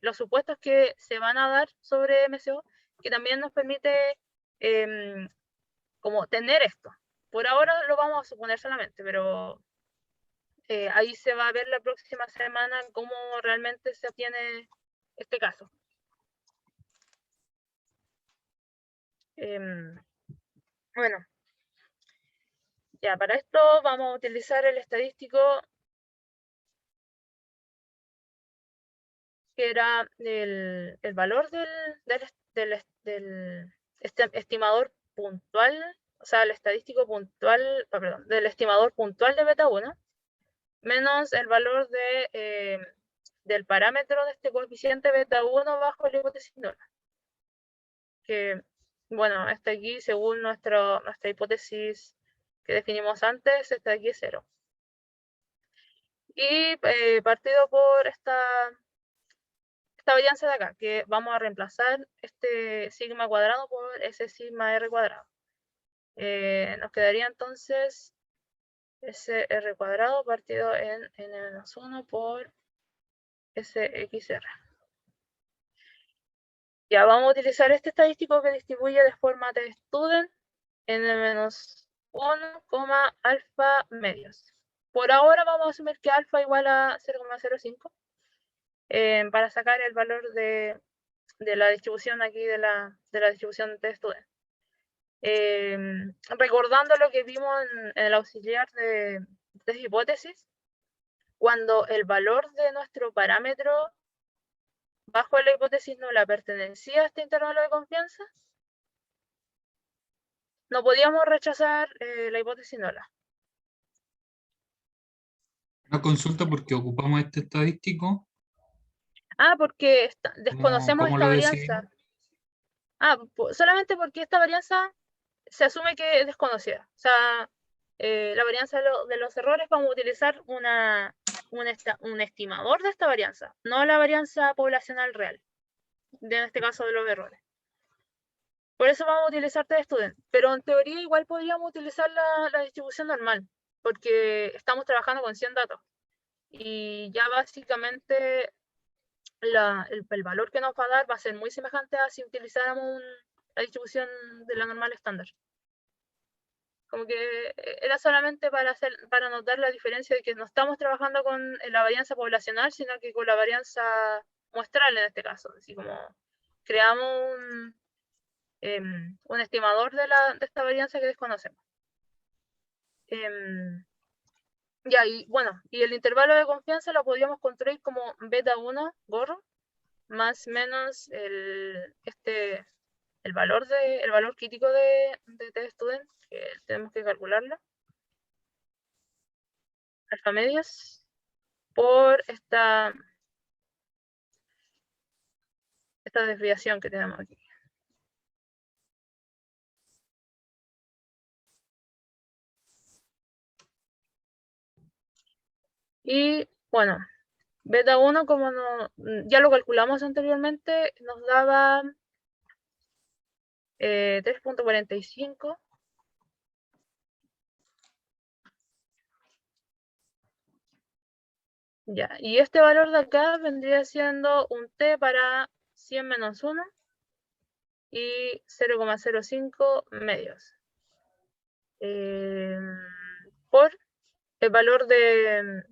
los supuestos que se van a dar sobre MCO, que también nos permite como tener esto. Por ahora lo vamos a suponer solamente, pero ahí se va a ver la próxima semana cómo realmente se obtiene este caso. Bueno, ya para esto vamos a utilizar el estadístico que era el valor del estimador puntual, o sea, el estadístico puntual, perdón, del estimador puntual de beta 1, menos el valor del parámetro de este coeficiente beta 1 bajo la hipótesis nula. Que, bueno, está aquí según nuestra hipótesis que definimos antes, está aquí 0. Y partido por esta varianza de acá, que vamos a reemplazar este sigma cuadrado por ese sigma r cuadrado. Nos quedaría entonces ese r cuadrado partido en n-1 por sxr. Ya vamos a utilizar este estadístico que distribuye de forma t-student n-1, alfa medios. Por ahora vamos a asumir que alfa igual a 0,05 para sacar el valor de la distribución aquí, de la distribución de student. Recordando lo que vimos en el auxiliar de hipótesis, cuando el valor de nuestro parámetro bajo la hipótesis nula pertenecía a este intervalo de confianza, no podíamos rechazar la hipótesis nula. Una consulta porque ocupamos este estadístico. Porque desconocemos ¿Cómo esta lo varianza. decidimos? Solamente porque esta varianza se asume que es desconocida. O sea, la varianza de los errores, vamos a utilizar un estimador de esta varianza, no la varianza poblacional real, en este caso de los errores. Por eso vamos a utilizar t-student, pero en teoría igual podríamos utilizar la distribución normal, porque estamos trabajando con 100 datos. Y ya básicamente el valor que nos va a dar va a ser muy semejante a si utilizáramos la distribución de la normal estándar. Como que era solamente para notar la diferencia de que no estamos trabajando con la varianza poblacional, sino que con la varianza muestral en este caso. Así como creamos un estimador de esta varianza que desconocemos. Ya, y bueno, y el intervalo de confianza lo podríamos construir como beta 1 gorro, más menos el valor crítico de t-student, que tenemos que calcularlo, alfa medios, por esta desviación que tenemos aquí. Y bueno, beta 1, como ya lo calculamos anteriormente, nos daba 3.45. Ya, y este valor de acá vendría siendo un t para 100 menos 1 y 0,05 medios. Por el valor de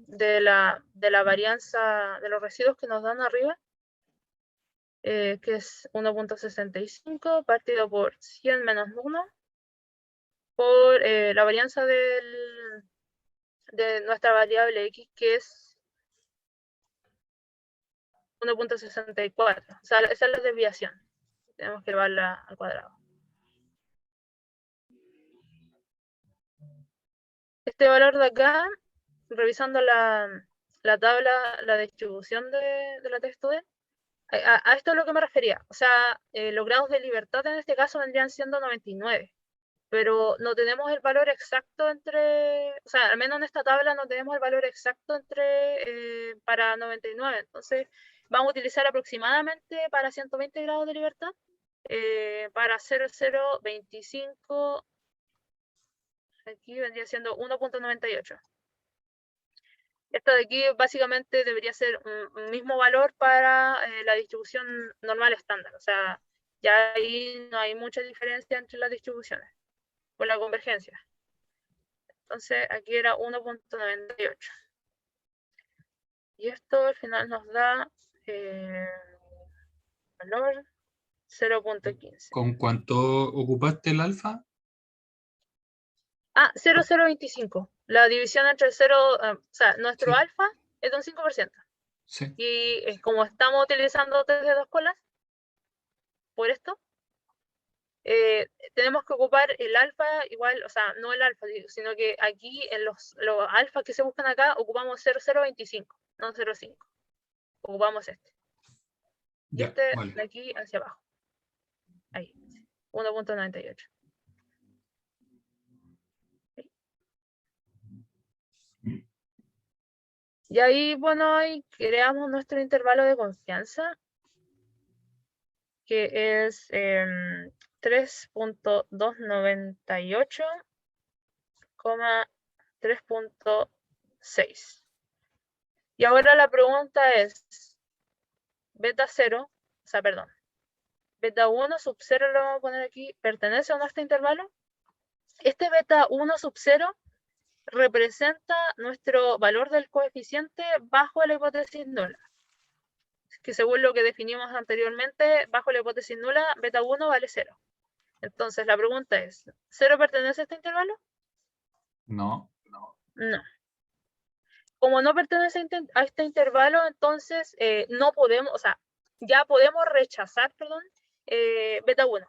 la varianza de los residuos que nos dan arriba, que es 1.65 partido por 100 menos 1 por la varianza de nuestra variable x, que es 1.64. O sea, esa es la desviación. Tenemos que llevarla al cuadrado. Este valor de acá, revisando la tabla, la distribución de la t-student, a esto es a lo que me refería. O sea, los grados de libertad en este caso vendrían siendo 99. Pero no tenemos el valor exacto o sea, al menos en esta tabla no tenemos el valor exacto para 99. Entonces, vamos a utilizar aproximadamente para 120 grados de libertad, para 0,025, aquí vendría siendo 1.98. Esto de aquí básicamente debería ser un mismo valor para la distribución normal estándar. O sea, ya ahí no hay mucha diferencia entre las distribuciones por la convergencia. Entonces aquí era 1.98. Y esto al final nos da valor 0.15. ¿Con cuánto ocupaste el alfa? Ah, 0,025. La división entre 0, o sea, nuestro Sí. alfa es de un 5%. Sí. Y como estamos utilizando test de 2 colas, por esto, tenemos que ocupar el alfa igual, o sea, no el alfa, sino que aquí en los alfas que se buscan acá ocupamos 0,025, no 0,5. Ocupamos este. Y Ya, este vale. de aquí hacia abajo. Ahí, 1.98. Y ahí, bueno, ahí creamos nuestro intervalo de confianza, que es 3.298,3.6. Y ahora la pregunta es, beta 0, o sea, perdón, beta 1 sub 0 lo vamos a poner aquí, ¿pertenece o no a este intervalo? Este beta 1 sub 0 representa nuestro valor del coeficiente bajo la hipótesis nula. Que según lo que definimos anteriormente, bajo la hipótesis nula, beta 1 vale 0. Entonces la pregunta es, ¿0 pertenece a este intervalo? No. No. Como no pertenece a este intervalo, entonces no podemos, o sea, ya podemos rechazar, perdón, beta 1.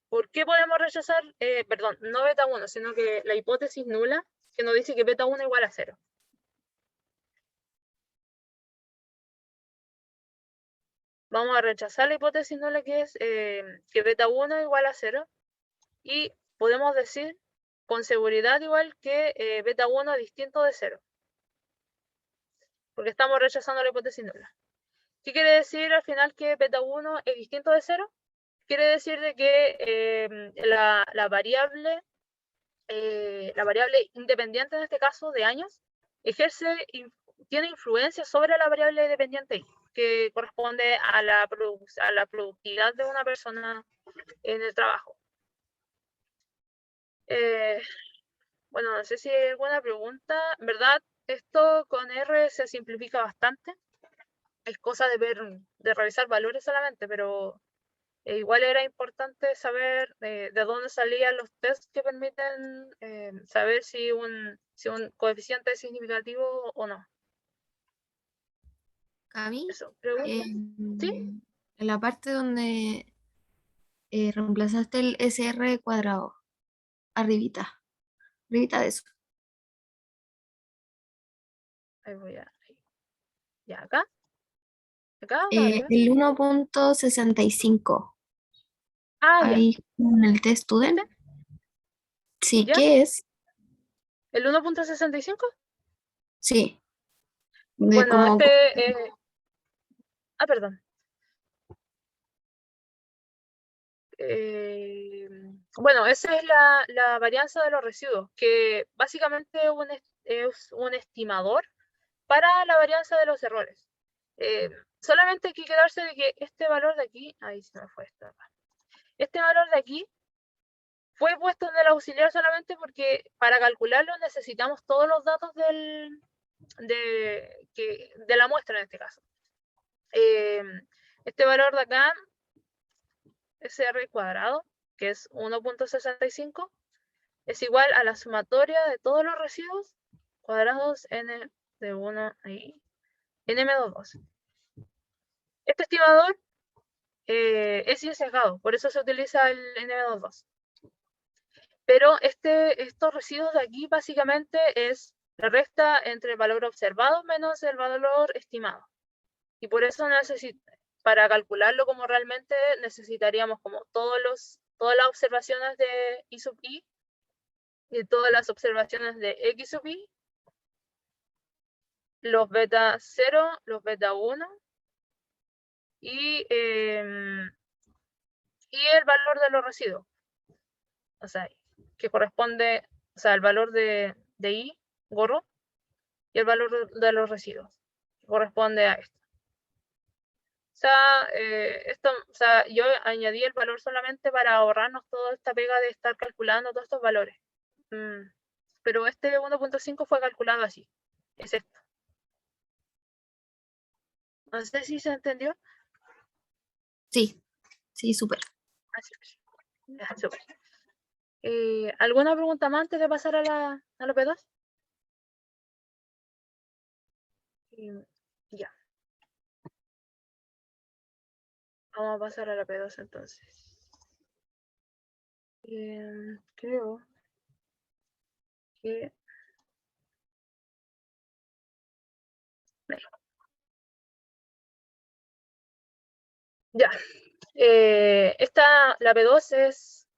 ¿Por qué podemos rechazar, perdón, no beta 1, sino que la hipótesis nula, que nos dice que beta 1 igual a 0? Vamos a rechazar la hipótesis nula que es que beta 1 igual a 0 y podemos decir con seguridad igual que beta 1 es distinto de 0. Porque estamos rechazando la hipótesis nula. ¿Qué quiere decir al final que beta 1 es distinto de 0? Quiere decir de que la variable independiente en este caso de años tiene influencia sobre la variable dependiente y, que corresponde a la productividad de una persona en el trabajo. Bueno, no sé si hay alguna pregunta. En verdad, esto con R se simplifica bastante. Es cosa de revisar valores solamente, pero igual era importante saber de dónde salían los tests que permiten saber si un coeficiente es significativo o no. Cami, Eso, ¿preguntas? ¿Sí? en la parte donde reemplazaste el SR cuadrado, arribita de eso. Ahí voy a... ¿Ya acá? ¿Acá o más arriba? El 1.65, Ah, ya. ahí en el test student. Sí, ¿Ya? ¿qué es? ¿El 1.65? Sí, de Bueno, como, perdón. Bueno, esa es la varianza de los residuos, que básicamente es un estimador para la varianza de los errores. Solamente hay que quedarse de que este valor de aquí, ahí se me fue esto acá. Este valor de aquí fue puesto en el auxiliar solamente porque para calcularlo necesitamos todos los datos de la muestra en este caso. Este valor de acá, SR cuadrado, que es 1.65, es igual a la sumatoria de todos los residuos cuadrados n de 1 y nm2. Este estimador es sin sesgado, por eso se utiliza el nm2. Pero estos residuos de aquí básicamente es la resta entre el valor observado menos el valor estimado. Y por eso para calcularlo como realmente necesitaríamos como todas las observaciones de I sub I y todas las observaciones de X sub I, los beta 0, los beta 1 y el valor de los residuos. O sea, que corresponde, o sea, el valor de I, gorro, y el valor de los residuos, que corresponde a esto. O sea, yo añadí el valor solamente para ahorrarnos toda esta pega de estar calculando todos estos valores. Pero este 1.5 fue calculado así. Es esto. No sé si se entendió. sí, Sí, súper. Así es. Ya, súper. ¿Alguna pregunta más antes de pasar a la P2? Ya. Vamos a pasar a la P2 entonces. Creo que... Ya. La P2 es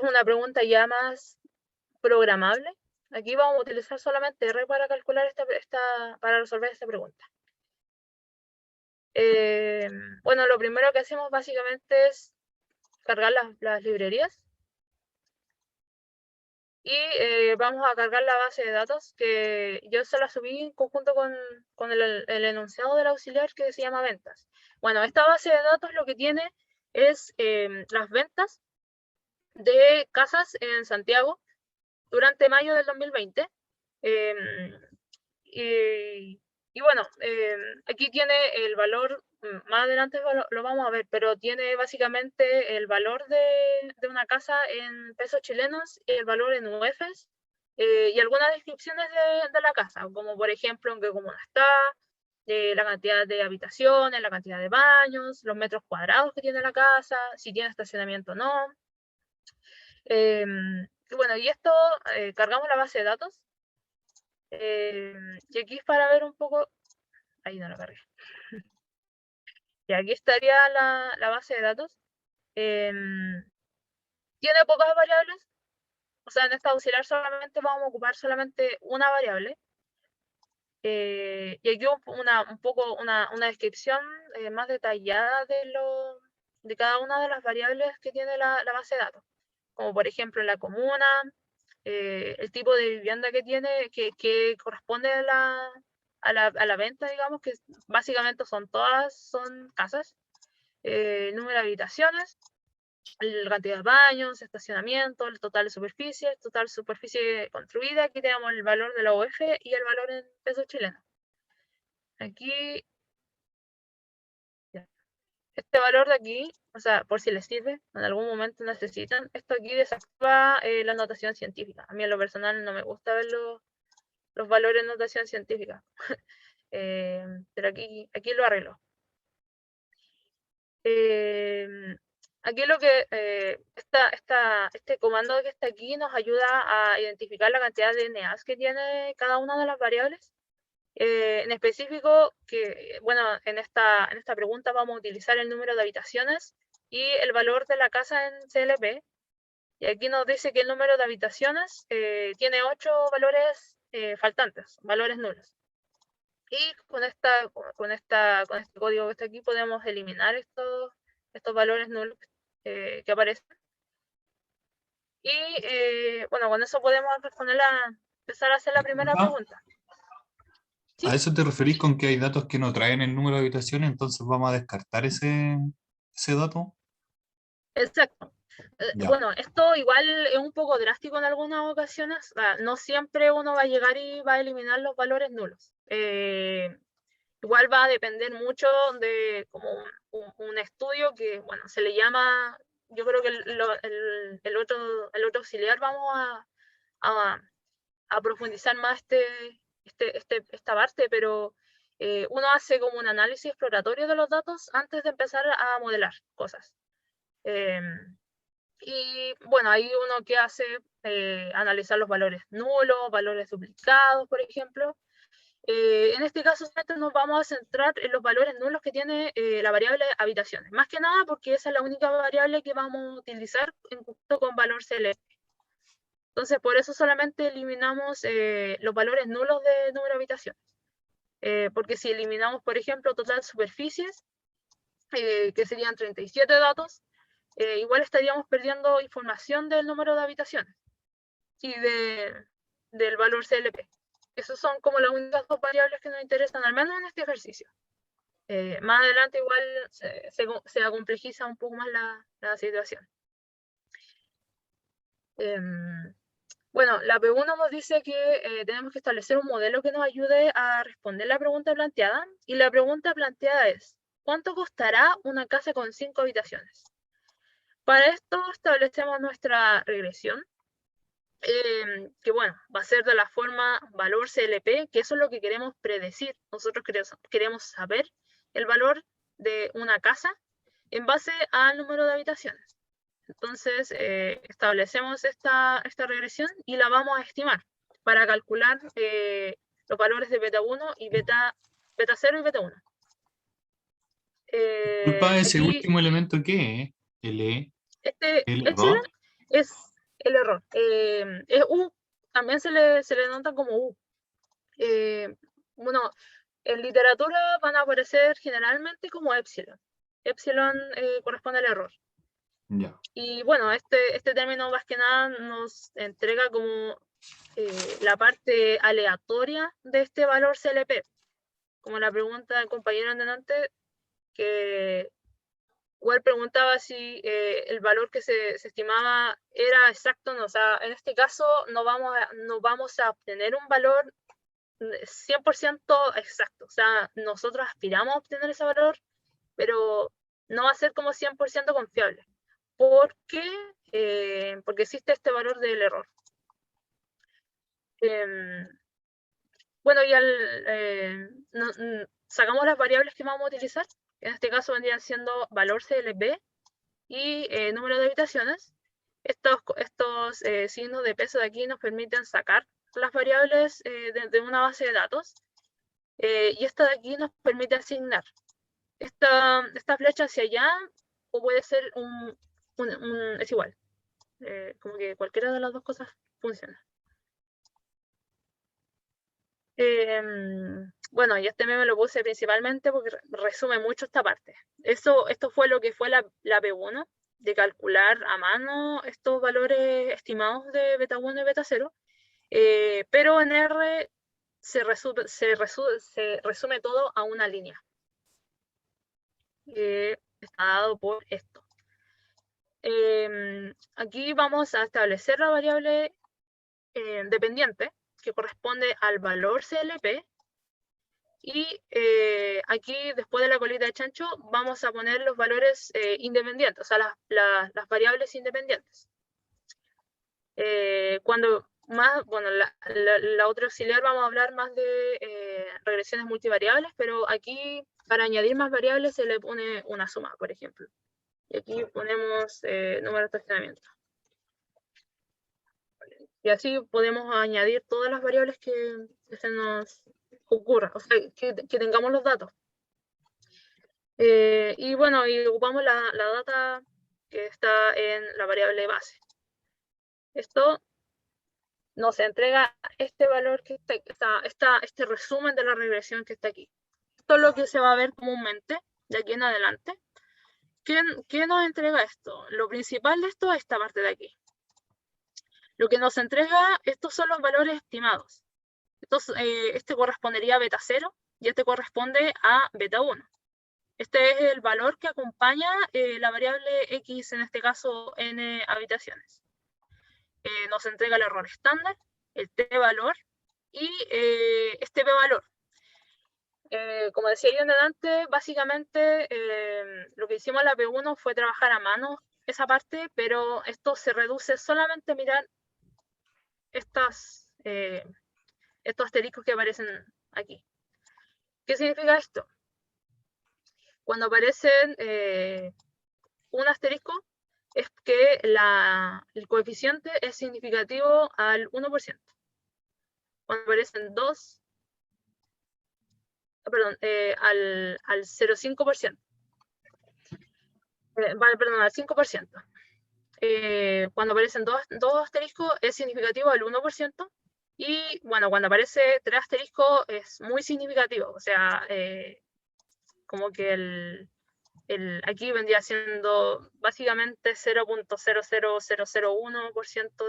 una pregunta ya más programable. Aquí vamos a utilizar solamente R para calcular para resolver esta pregunta. Bueno, lo primero que hacemos básicamente es cargar las librerías. Y vamos a cargar la base de datos, que yo se la subí en conjunto con el enunciado del auxiliar que se llama ventas. Bueno, esta base de datos lo que tiene es las ventas de casas en Santiago durante mayo del 2020. Y bueno, aquí tiene el valor, más adelante lo vamos a ver, pero tiene básicamente el valor de una casa en pesos chilenos y el valor en UFs, y algunas descripciones de la casa, como por ejemplo en qué comuna está, la cantidad de habitaciones, la cantidad de baños, los metros cuadrados que tiene la casa, si tiene estacionamiento o no. Y bueno, y esto cargamos la base de datos. Y aquí es para ver un poco, ahí no lo cargué. Y aquí estaría la base de datos. Tiene pocas variables, o sea, en esta auxiliar solamente vamos a ocupar solamente una variable. Y aquí un poco una descripción más detallada de cada una de las variables que tiene la base de datos, como por ejemplo la comuna, el tipo de vivienda que tiene, que corresponde a la venta, digamos, que básicamente son casas, el número de habitaciones, la cantidad de baños, estacionamiento, el total de superficie construida. Aquí tenemos el valor de la UF y el valor en pesos chilenos. Aquí, ya. Este valor de aquí, o sea, por si les sirve, en algún momento necesitan, esto aquí desactiva la notación científica. A mí en lo personal no me gusta ver los valores en notación científica. Pero aquí lo arreglo. Aquí lo que este comando que está aquí nos ayuda a identificar la cantidad de NAs que tiene cada una de las variables. En específico, bueno, en esta pregunta vamos a utilizar el número de habitaciones y el valor de la casa en CLP. Y aquí nos dice que el número de habitaciones tiene 8 valores faltantes, valores nulos. Y con este código que está aquí podemos eliminar estos valores nulos que aparecen. Y bueno, con eso podemos empezar a hacer la primera pregunta. ¿Sí? ¿A eso te referís con que hay datos que no traen el número de habitaciones, entonces vamos a descartar ese dato? Exacto. Ya. Bueno, esto igual es un poco drástico en algunas ocasiones. No siempre uno va a llegar y va a eliminar los valores nulos. Igual va a depender mucho de como un estudio que, bueno, se le llama, yo creo que el otro auxiliar vamos a profundizar más esta parte, pero uno hace como un análisis exploratorio de los datos antes de empezar a modelar cosas. Y bueno, ahí uno que hace, analizar los valores nulos, valores duplicados, por ejemplo. En este caso nos vamos a centrar en los valores nulos que tiene la variable habitaciones, más que nada porque esa es la única variable que vamos a utilizar en conjunto con valor CLP. Entonces, por eso solamente eliminamos los valores nulos de número de habitaciones. Porque si eliminamos, por ejemplo, total superficies, que serían 37 datos, igual estaríamos perdiendo información del número de habitaciones y del valor CLP. Esas son como las únicas dos variables que nos interesan, al menos en este ejercicio. Más adelante igual se complejiza un poco más la situación. Bueno, la P1 nos dice que tenemos que establecer un modelo que nos ayude a responder la pregunta planteada. Y la pregunta planteada es, ¿cuánto costará una casa con 5 habitaciones? Para esto establecemos nuestra regresión, que bueno, va a ser de la forma valor CLP, que eso es lo que queremos predecir. Nosotros queremos saber el valor de una casa en base al número de habitaciones. Entonces, establecemos esta regresión y la vamos a estimar para calcular los valores de beta 1 y beta 0 y beta 1. Disculpa, ese Aquí, último elemento, ¿qué es? ¿El epsilon error? es el error. Es U, también se le nota como U. Bueno, en literatura van a aparecer generalmente como epsilon. Epsilon corresponde al error. Ya. Y bueno, este término más que nada nos entrega como la parte aleatoria de este valor CLP. Como la pregunta del compañero antes, que igual preguntaba si el valor que se estimaba era exacto, no, o sea, en este caso no vamos a obtener un valor 100% exacto, o sea, nosotros aspiramos a obtener ese valor, pero no va a ser como 100% confiable. ¿Por qué? Porque existe este valor del error. Bueno, y sacamos las variables que vamos a utilizar, en este caso vendrían siendo valor CLP y número de habitaciones. Estos signos de peso de aquí nos permiten sacar las variables de una base de datos, y esta de aquí nos permite asignar esta flecha hacia allá, o puede ser es igual, como que cualquiera de las dos cosas funciona. Bueno, y este meme lo puse principalmente porque resume mucho esta parte. Esto fue lo que fue la P1, de calcular a mano estos valores estimados de beta 1 y beta 0, pero en R se resume todo a una línea. Está dado por esto. Aquí vamos a establecer la variable dependiente, que corresponde al valor CLP, y aquí, después de la colita de chancho, vamos a poner los valores independientes, o sea, las variables independientes. Cuando más, bueno, la otra auxiliar vamos a hablar más de regresiones multivariables, pero aquí, para añadir más variables, se le pone una suma, por ejemplo. Y aquí ponemos número de estacionamiento. Y así podemos añadir todas las variables que se nos ocurra, o sea, que tengamos los datos. Y bueno, y ocupamos la data que está en la variable base. Esto nos entrega este valor que este resumen de la regresión que está aquí. Esto es lo que se va a ver comúnmente de aquí en adelante. ¿Qué nos entrega esto? Lo principal de esto es esta parte de aquí. Lo que nos entrega, estos son los valores estimados. Entonces, este correspondería a beta 0 y este corresponde a beta 1. Este es el valor que acompaña la variable x, en este caso n habitaciones. Nos entrega el error estándar, el t-valor y este p-valor. Como decía yo antes, básicamente lo que hicimos en la P1 fue trabajar a mano esa parte, pero esto se reduce solamente a mirar estos asteriscos que aparecen aquí. ¿Qué significa esto? Cuando aparecen un asterisco, es que el coeficiente es significativo al 1%. Cuando aparecen dos, perdón, al 0,5%. Perdón, al 5%. Cuando aparecen dos asteriscos es significativo al 1%. Y bueno, cuando aparece 3 asteriscos es muy significativo. O sea, como que aquí vendría siendo básicamente 0.00001%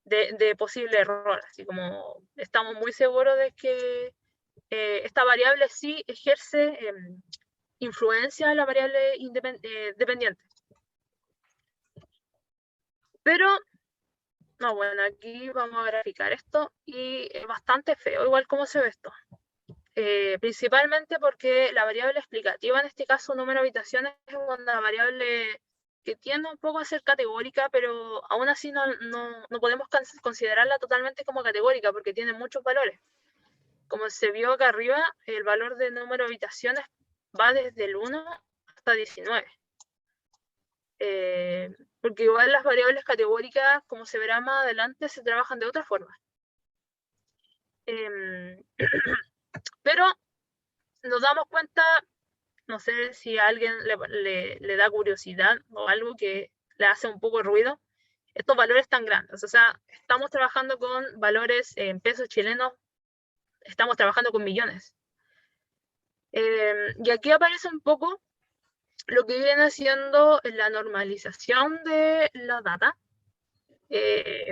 de posible error. Así como estamos muy seguros de que esta variable sí ejerce influencia en la variable dependiente. Pero, no, bueno, aquí vamos a graficar esto y es bastante feo, igual como se ve esto. principalmente porque la variable explicativa, en este caso número de habitaciones, es una variable que tiende un poco a ser categórica, pero aún así no podemos considerarla totalmente como categórica porque tiene muchos valores. Como se vio acá arriba, el valor de número de habitaciones va desde el 1 hasta 19. Porque igual las variables categóricas, como se verá más adelante, se trabajan de otra forma. Pero nos damos cuenta, no sé si a alguien le da curiosidad o algo que le hace un poco ruido, estos valores tan grandes. O sea, estamos trabajando con valores en pesos chilenos, estamos trabajando con millones. Y aquí aparece un poco lo que viene siendo la normalización de la data.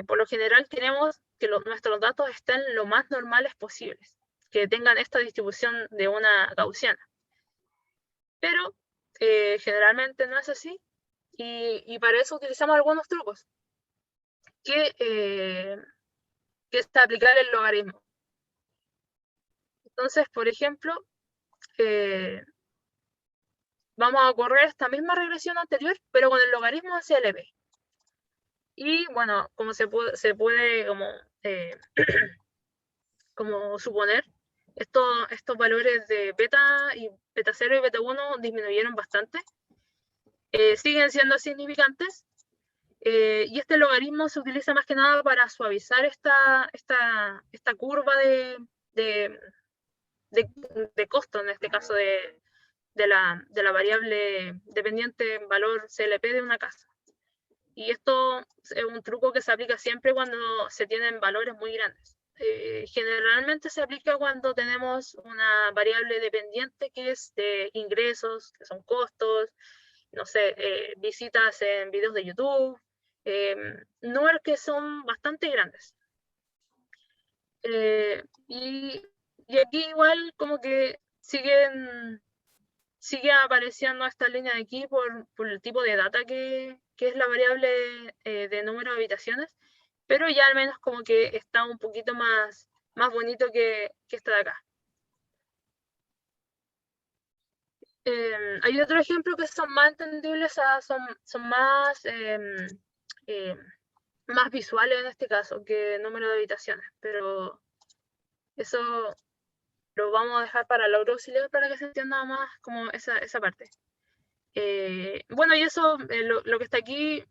Por lo general queremos que nuestros datos estén lo más normales posibles, que tengan esta distribución de una gaussiana. Pero generalmente no es así, y para eso utilizamos algunos trucos, que es aplicar el logaritmo. Entonces, por ejemplo, vamos a correr esta misma regresión anterior, pero con el logaritmo de CLP. Y bueno, como se puede como suponer, estos valores de beta y beta 0 y beta 1 disminuyeron bastante. Siguen siendo significantes. Y este logaritmo se utiliza más que nada para suavizar esta curva de costo, en este caso de la variable dependiente valor CLP de una casa. Y esto es un truco que se aplica siempre cuando se tienen valores muy grandes. Generalmente se aplica cuando tenemos una variable dependiente que es de ingresos, que son costos, no sé, visitas en videos de YouTube, números que son bastante grandes. Y aquí igual como que sigue apareciendo esta línea de aquí por el tipo de data que es la variable de número de habitaciones, pero ya al menos como que está un poquito más bonito que esta de acá. Hay otro ejemplo que son más entendibles, son más visuales en este caso que número de habitaciones, pero eso lo vamos a dejar para la auxiliar para que se entienda más como esa parte. Bueno, y eso, lo que está aquí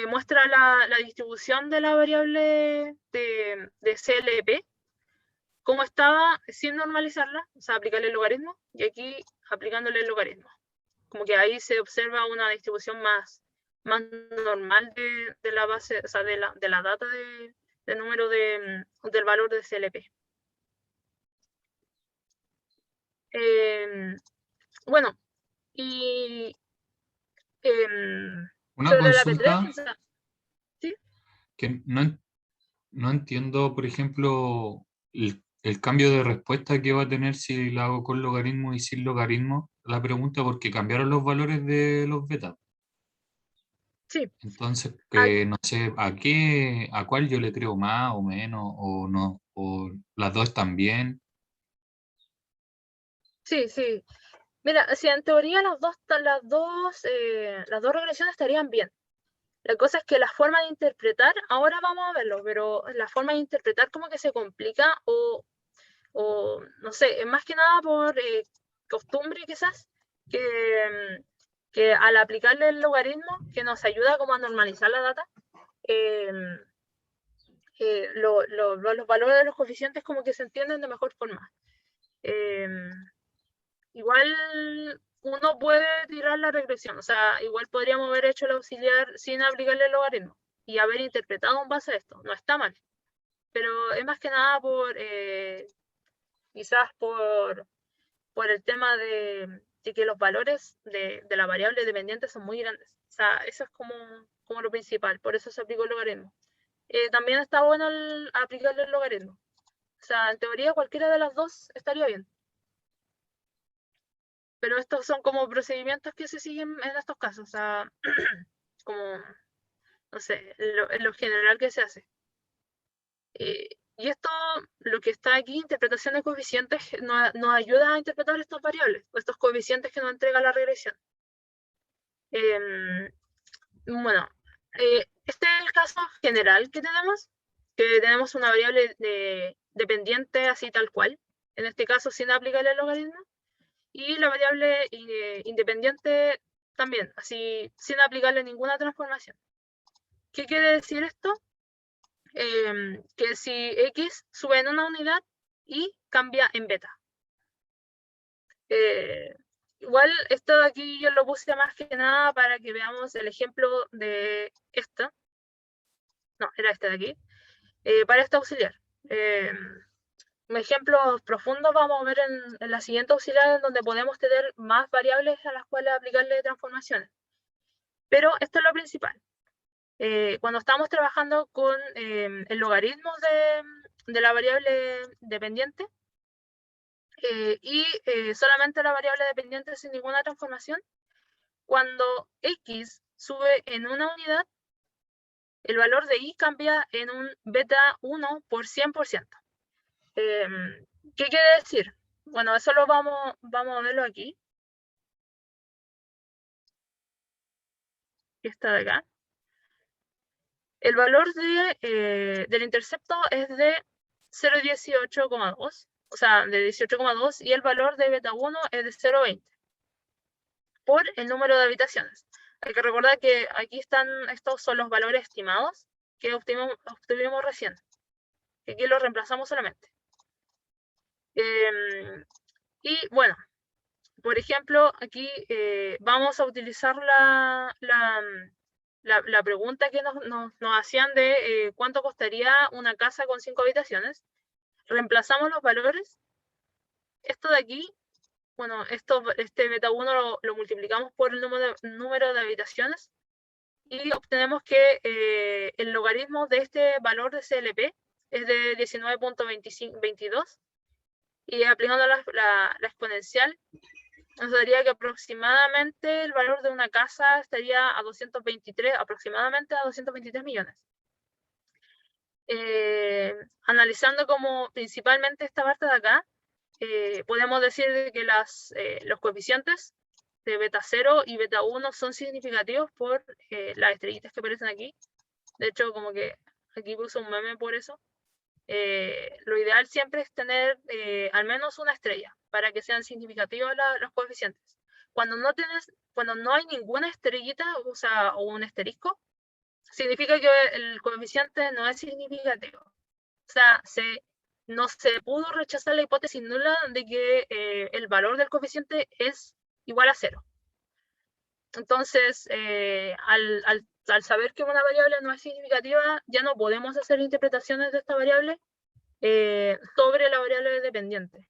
muestra la distribución de la variable de CLP, cómo estaba sin normalizarla, o sea, aplicarle el logaritmo, y aquí aplicándole el logaritmo. Como que ahí se observa una distribución más normal de la base, o sea, de la data de número del valor de CLP. Bueno, y Una sobre la consulta P3, ¿sí? que no entiendo, por ejemplo, el cambio de respuesta que va a tener si la hago con logaritmo y sin logaritmo. La pregunta porque cambiaron los valores de los betas. Sí. Entonces, Ah, no sé a cuál yo le creo más o menos, o no, o las dos están bien. sí, sí. Mira, si en teoría las dos regresiones estarían bien. La cosa es que la forma de interpretar, ahora vamos a verlo, pero la forma de interpretar como que se complica o no sé, más que nada por costumbre quizás, que al aplicarle el logaritmo, que nos ayuda como a normalizar la data, los valores de los coeficientes como que se entienden de mejor forma. Igual uno puede tirar la regresión, o sea, igual podríamos haber hecho el auxiliar sin aplicarle el logaritmo y haber interpretado en base a esto, no está mal, pero es más que nada quizás por el tema de que los valores de la variable dependiente son muy grandes, o sea, eso es como lo principal, por eso se aplicó el logaritmo. También está bueno aplicarle el logaritmo, o sea, en teoría cualquiera de las dos estaría bien. Pero estos son como procedimientos que se siguen en estos casos, o sea, como, no sé, en lo general que se hace. Y esto, lo que está aquí, interpretación de coeficientes, nos ayuda a interpretar estas variables, estos coeficientes que nos entrega la regresión. Bueno, este es el caso general que tenemos una variable dependiente así tal cual, en este caso sin aplicar el logaritmo, y la variable independiente también, así sin aplicarle ninguna transformación. ¿Qué quiere decir esto? Que si X sube en una unidad, Y cambia en beta. Igual esto de aquí yo lo puse más que nada para que veamos el ejemplo de esta. No, era este de aquí. Para este auxiliar. Ejemplos profundos vamos a ver en la siguiente auxiliar, en donde podemos tener más variables a las cuales aplicarle transformaciones. Pero esto es lo principal. Cuando estamos trabajando con el logaritmo de la variable dependiente y solamente la variable dependiente sin ninguna transformación, cuando X sube en una unidad, el valor de Y cambia en un beta 1 por 100%. ¿Qué quiere decir? Bueno, eso lo vamos a verlo aquí. Esta de acá. El valor del intercepto es de 0,18,2, o sea, de 18,2, y el valor de beta 1 es de 0,20 por el número de habitaciones. Hay que recordar que aquí estos son los valores estimados que obtuvimos recién. Aquí los reemplazamos solamente. Y bueno, por ejemplo, aquí vamos a utilizar la pregunta que nos hacían de cuánto costaría una casa con 5 habitaciones. Reemplazamos los valores. Esto de aquí, bueno, este beta 1 lo multiplicamos por el número de habitaciones y obtenemos que el logaritmo de este valor de CLP es de 19.22 y aplicando la exponencial nos daría que aproximadamente el valor de una casa estaría a aproximadamente a 223 millones. Analizando como principalmente esta parte de acá, podemos decir que los coeficientes de beta 0 y beta 1 son significativos por las estrellitas que aparecen aquí. De hecho, como que aquí puse un meme por eso. Lo ideal siempre es tener al menos una estrella para que sean significativos los coeficientes. Cuando no hay ninguna estrellita, o un asterisco, significa que el coeficiente no es significativo. O sea, no se pudo rechazar la hipótesis nula de que el valor del coeficiente es igual a 0. Entonces, al saber que una variable no es significativa, ya no podemos hacer interpretaciones de esta variable sobre la variable dependiente.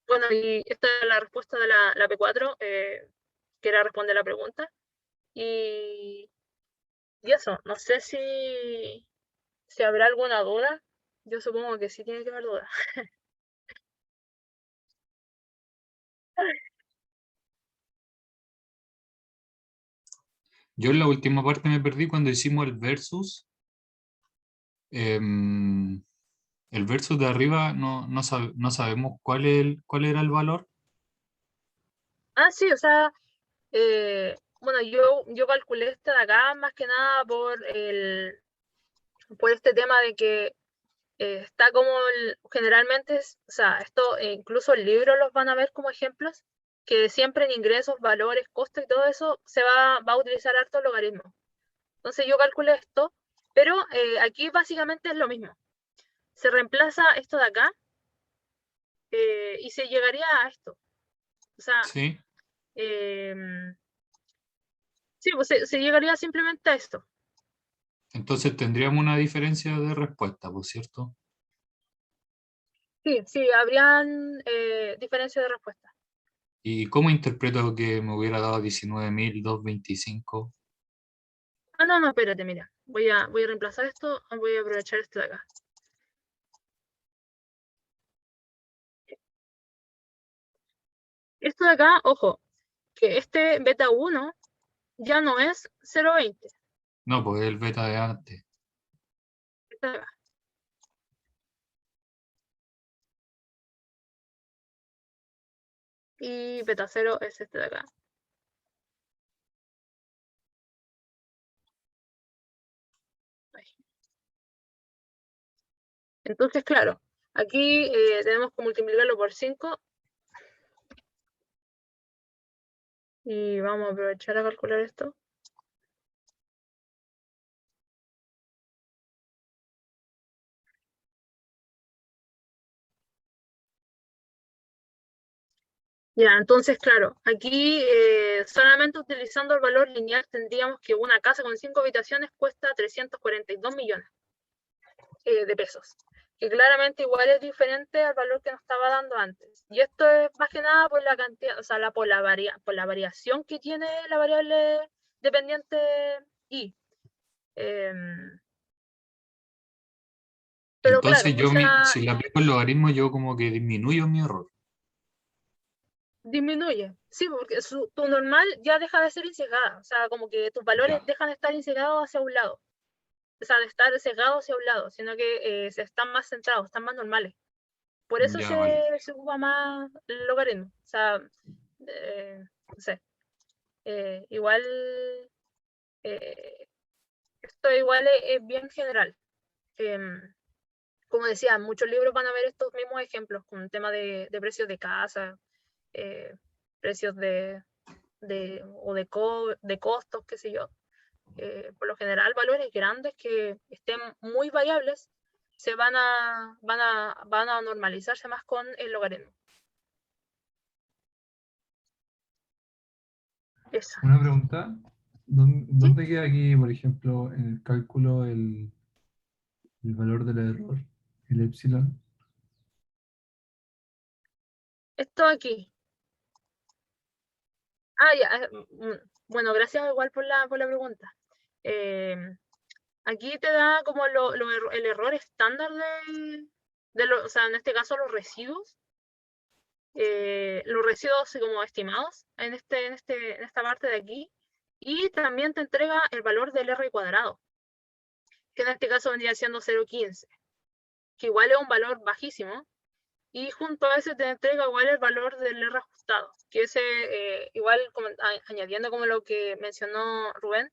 Bueno, y esta es la respuesta de la P4, que era responder la pregunta. Y eso, no sé si habrá alguna duda. Yo supongo que sí tiene que haber duda. Yo en la última parte me perdí cuando hicimos el versus. El versus de arriba no sabemos cuál era el valor. Sí, o sea, bueno, yo calculé este de acá más que nada por este tema de que está como generalmente, o sea, esto incluso el libro los van a ver como ejemplos, que siempre en ingresos, valores, costos y todo eso se va a utilizar harto logaritmo. Entonces yo calculé esto, pero aquí básicamente es lo mismo. Se reemplaza esto de acá y se llegaría a esto. O sea, Sí. sí, pues se llegaría simplemente a esto. Entonces tendríamos una diferencia de respuesta, ¿por cierto? Sí, habrían diferencias de respuesta. ¿Y cómo interpreto que me hubiera dado 19.225? No, espérate, mira. Voy a reemplazar esto, voy a aprovechar esto de acá. Esto de acá, ojo, que este beta 1 ya no es 0,20. No, pues el beta de antes. Esta de acá. Y beta 0 es este de acá. Ahí. Entonces, claro, aquí tenemos que multiplicarlo por 5 y vamos a aprovechar a calcular esto. Ya, entonces, claro, aquí solamente utilizando el valor lineal tendríamos que una casa con 5 habitaciones cuesta 342 millones de pesos, que claramente igual es diferente al valor que nos estaba dando antes. Y esto es más que nada por la cantidad, o sea, por la variación que tiene la variable dependiente y. Pero claro, Entonces o sea, si le aplico el logaritmo, yo como que disminuyo mi error. disminuye. Sí, porque tu normal ya deja de ser insegada. O sea, como que tus valores Ya. dejan de estar insegados hacia un lado. O sea, de estar sesgados hacia un lado, sino que se están más centrados, están más normales. Por eso Ya, vale. se ocupa más el logaritmo. O sea, no sé. Igual, esto igual es bien general. Como decía, en muchos libros van a ver estos mismos ejemplos con el tema de precios de casa, precios de costos, qué sé yo. Por lo general, valores grandes que estén muy variables van a normalizarse más con el logaritmo. Eso. Una pregunta. ¿Dónde queda aquí, por ejemplo, en el cálculo el valor del error, el epsilon? Esto aquí. Ya. Bueno, gracias igual por la pregunta. Aquí te da como el error estándar o sea, en este caso los residuos como estimados en esta parte de aquí, y también te entrega el valor del R cuadrado, que en este caso vendría siendo 0,15, que igual es un valor bajísimo, y junto a ese te entrega igual el valor del R ajustado, que ese igual añadiendo como lo que mencionó Rubén,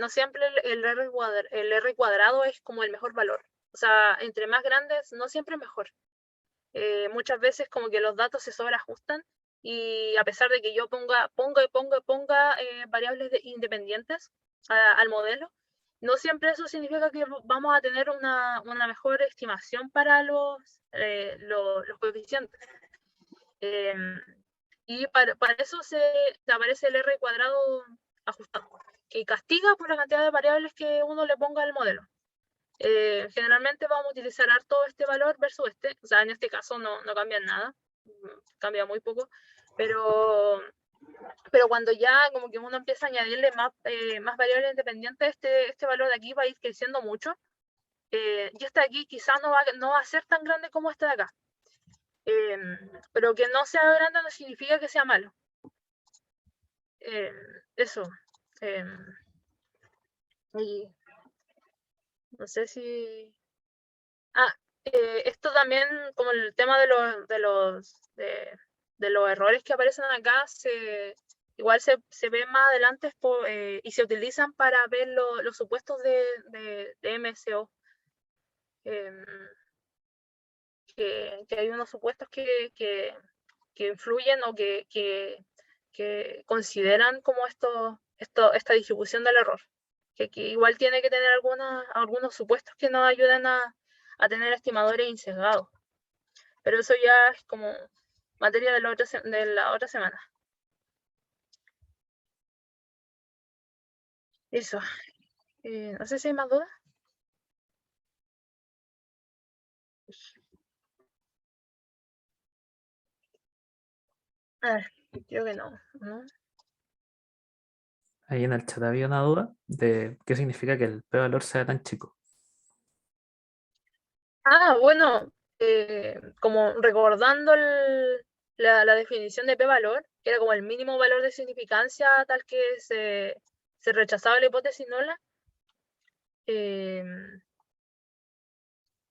no siempre el R cuadrado es como el mejor valor. O sea, entre más grandes, no siempre es mejor. Muchas veces como que los datos se sobreajustan y a pesar de que yo ponga variables independientes al modelo, no siempre eso significa que vamos a tener una mejor estimación para los coeficientes. Y para eso te aparece el R cuadrado ajustado, que castiga por la cantidad de variables que uno le ponga al modelo. Generalmente vamos a utilizar harto este valor versus este, o sea, en este caso no cambia nada, cambia muy poco, pero cuando ya como que uno empieza a añadirle más variables independientes, este valor de aquí va a ir creciendo mucho, y este de aquí quizás no va a ser tan grande como este de acá, pero que no sea grande no significa que sea malo. Eso. Y no sé si... esto también, como el tema de los errores que aparecen acá, igual se ven más adelante y se utilizan para ver los supuestos de MSO. Que hay unos supuestos que influyen o que consideran como esta distribución del error. Que igual tiene que tener algunos supuestos que nos ayuden a tener estimadores insesgados. Pero eso ya es como materia de la otra semana. Eso. No sé si hay más dudas. A ver, creo que no. Ahí en el chat había una duda de qué significa que el p-valor sea tan chico. Bueno, como recordando la definición de p-valor, que era como el mínimo valor de significancia tal que se rechazaba la hipótesis nula,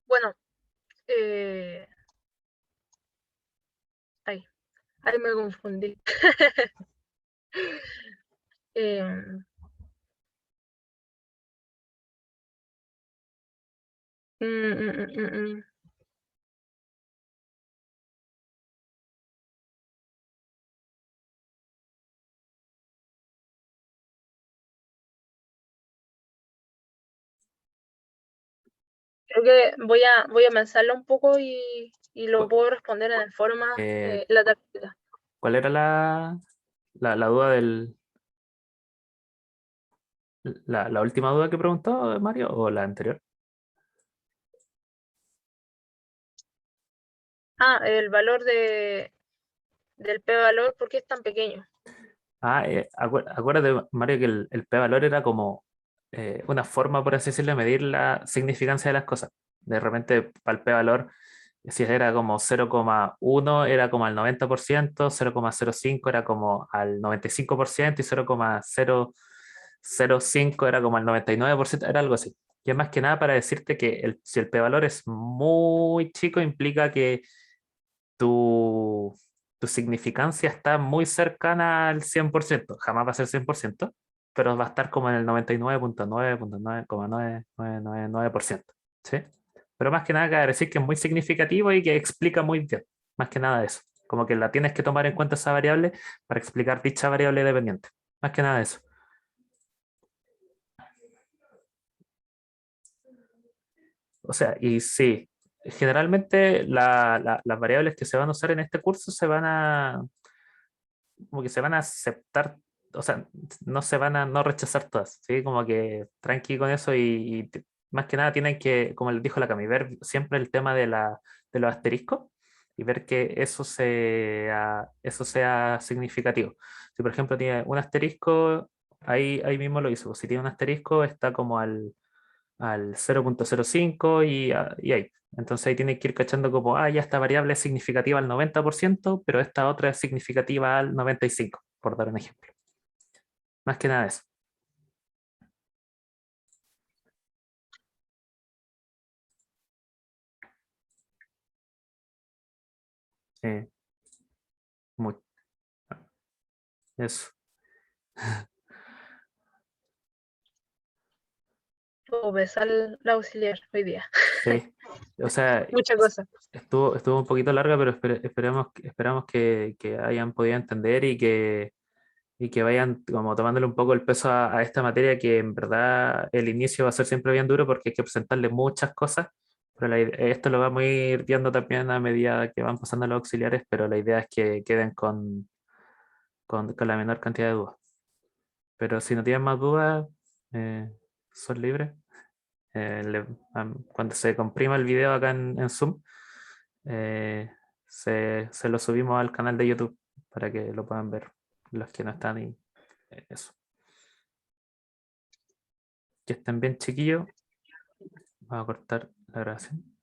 Bueno, ahí me confundí. Em, mm, mm, mm, mm, mm. Creo que voy a pensarlo un poco y lo puedo responder en el foro más Eh, la tarjeta. ¿Cuál era la duda la última duda que preguntó Mario o la anterior? El valor del p-valor, ¿por qué es tan pequeño? Acuérdate, Mario, que el p-valor era como una forma, por así decirlo, de medir la significancia de las cosas. De repente, para el p-valor, si era como 0,1 era como al 90%, 0,05 era como al 95% y 0,005 era como al 99%, era algo así. Y es más que nada para decirte que si el p-valor es muy chico, implica que tu, tu significancia está muy cercana al 100%. Jamás va a ser 100%, pero va a estar como en el 99,9%. ¿Sí? Pero más que nada cabe decir que es muy significativo y que explica muy bien. Más que nada eso. Como que la tienes que tomar en cuenta esa variable para explicar dicha variable dependiente. Más que nada eso. O sea, y sí, generalmente las variables que se van a usar en este curso se van a, como que se van a aceptar, o sea, no se van a no rechazar todas, ¿sí? Como que tranqui con eso más que nada tienen que, como les dijo la Cami, ver siempre el tema de los asteriscos y ver que eso sea significativo. Si por ejemplo tiene un asterisco, ahí mismo lo hizo. Si tiene un asterisco está como al 0,05 y ahí. Entonces ahí tiene que ir cachando como, ya esta variable es significativa al 90%, pero esta otra es significativa al 95%, por dar un ejemplo. Más que nada eso. Eh, muy, eso. O besar la auxiliar hoy día. Sí. O sea, Mucha cosa. estuvo un poquito larga, pero esperamos que hayan podido entender y que vayan como tomándole un poco el peso a esta materia, que en verdad el inicio va a ser siempre bien duro porque hay que presentarle muchas cosas, pero esto lo vamos a ir viendo también a medida que van pasando los auxiliares, pero la idea es que queden con la menor cantidad de dudas. Pero si no tienen más dudas, son libres. Cuando se comprima el video acá en Zoom, se lo subimos al canal de YouTube para que lo puedan ver los que no están y eso. Que estén bien, chiquillos. Voy a cortar la grabación.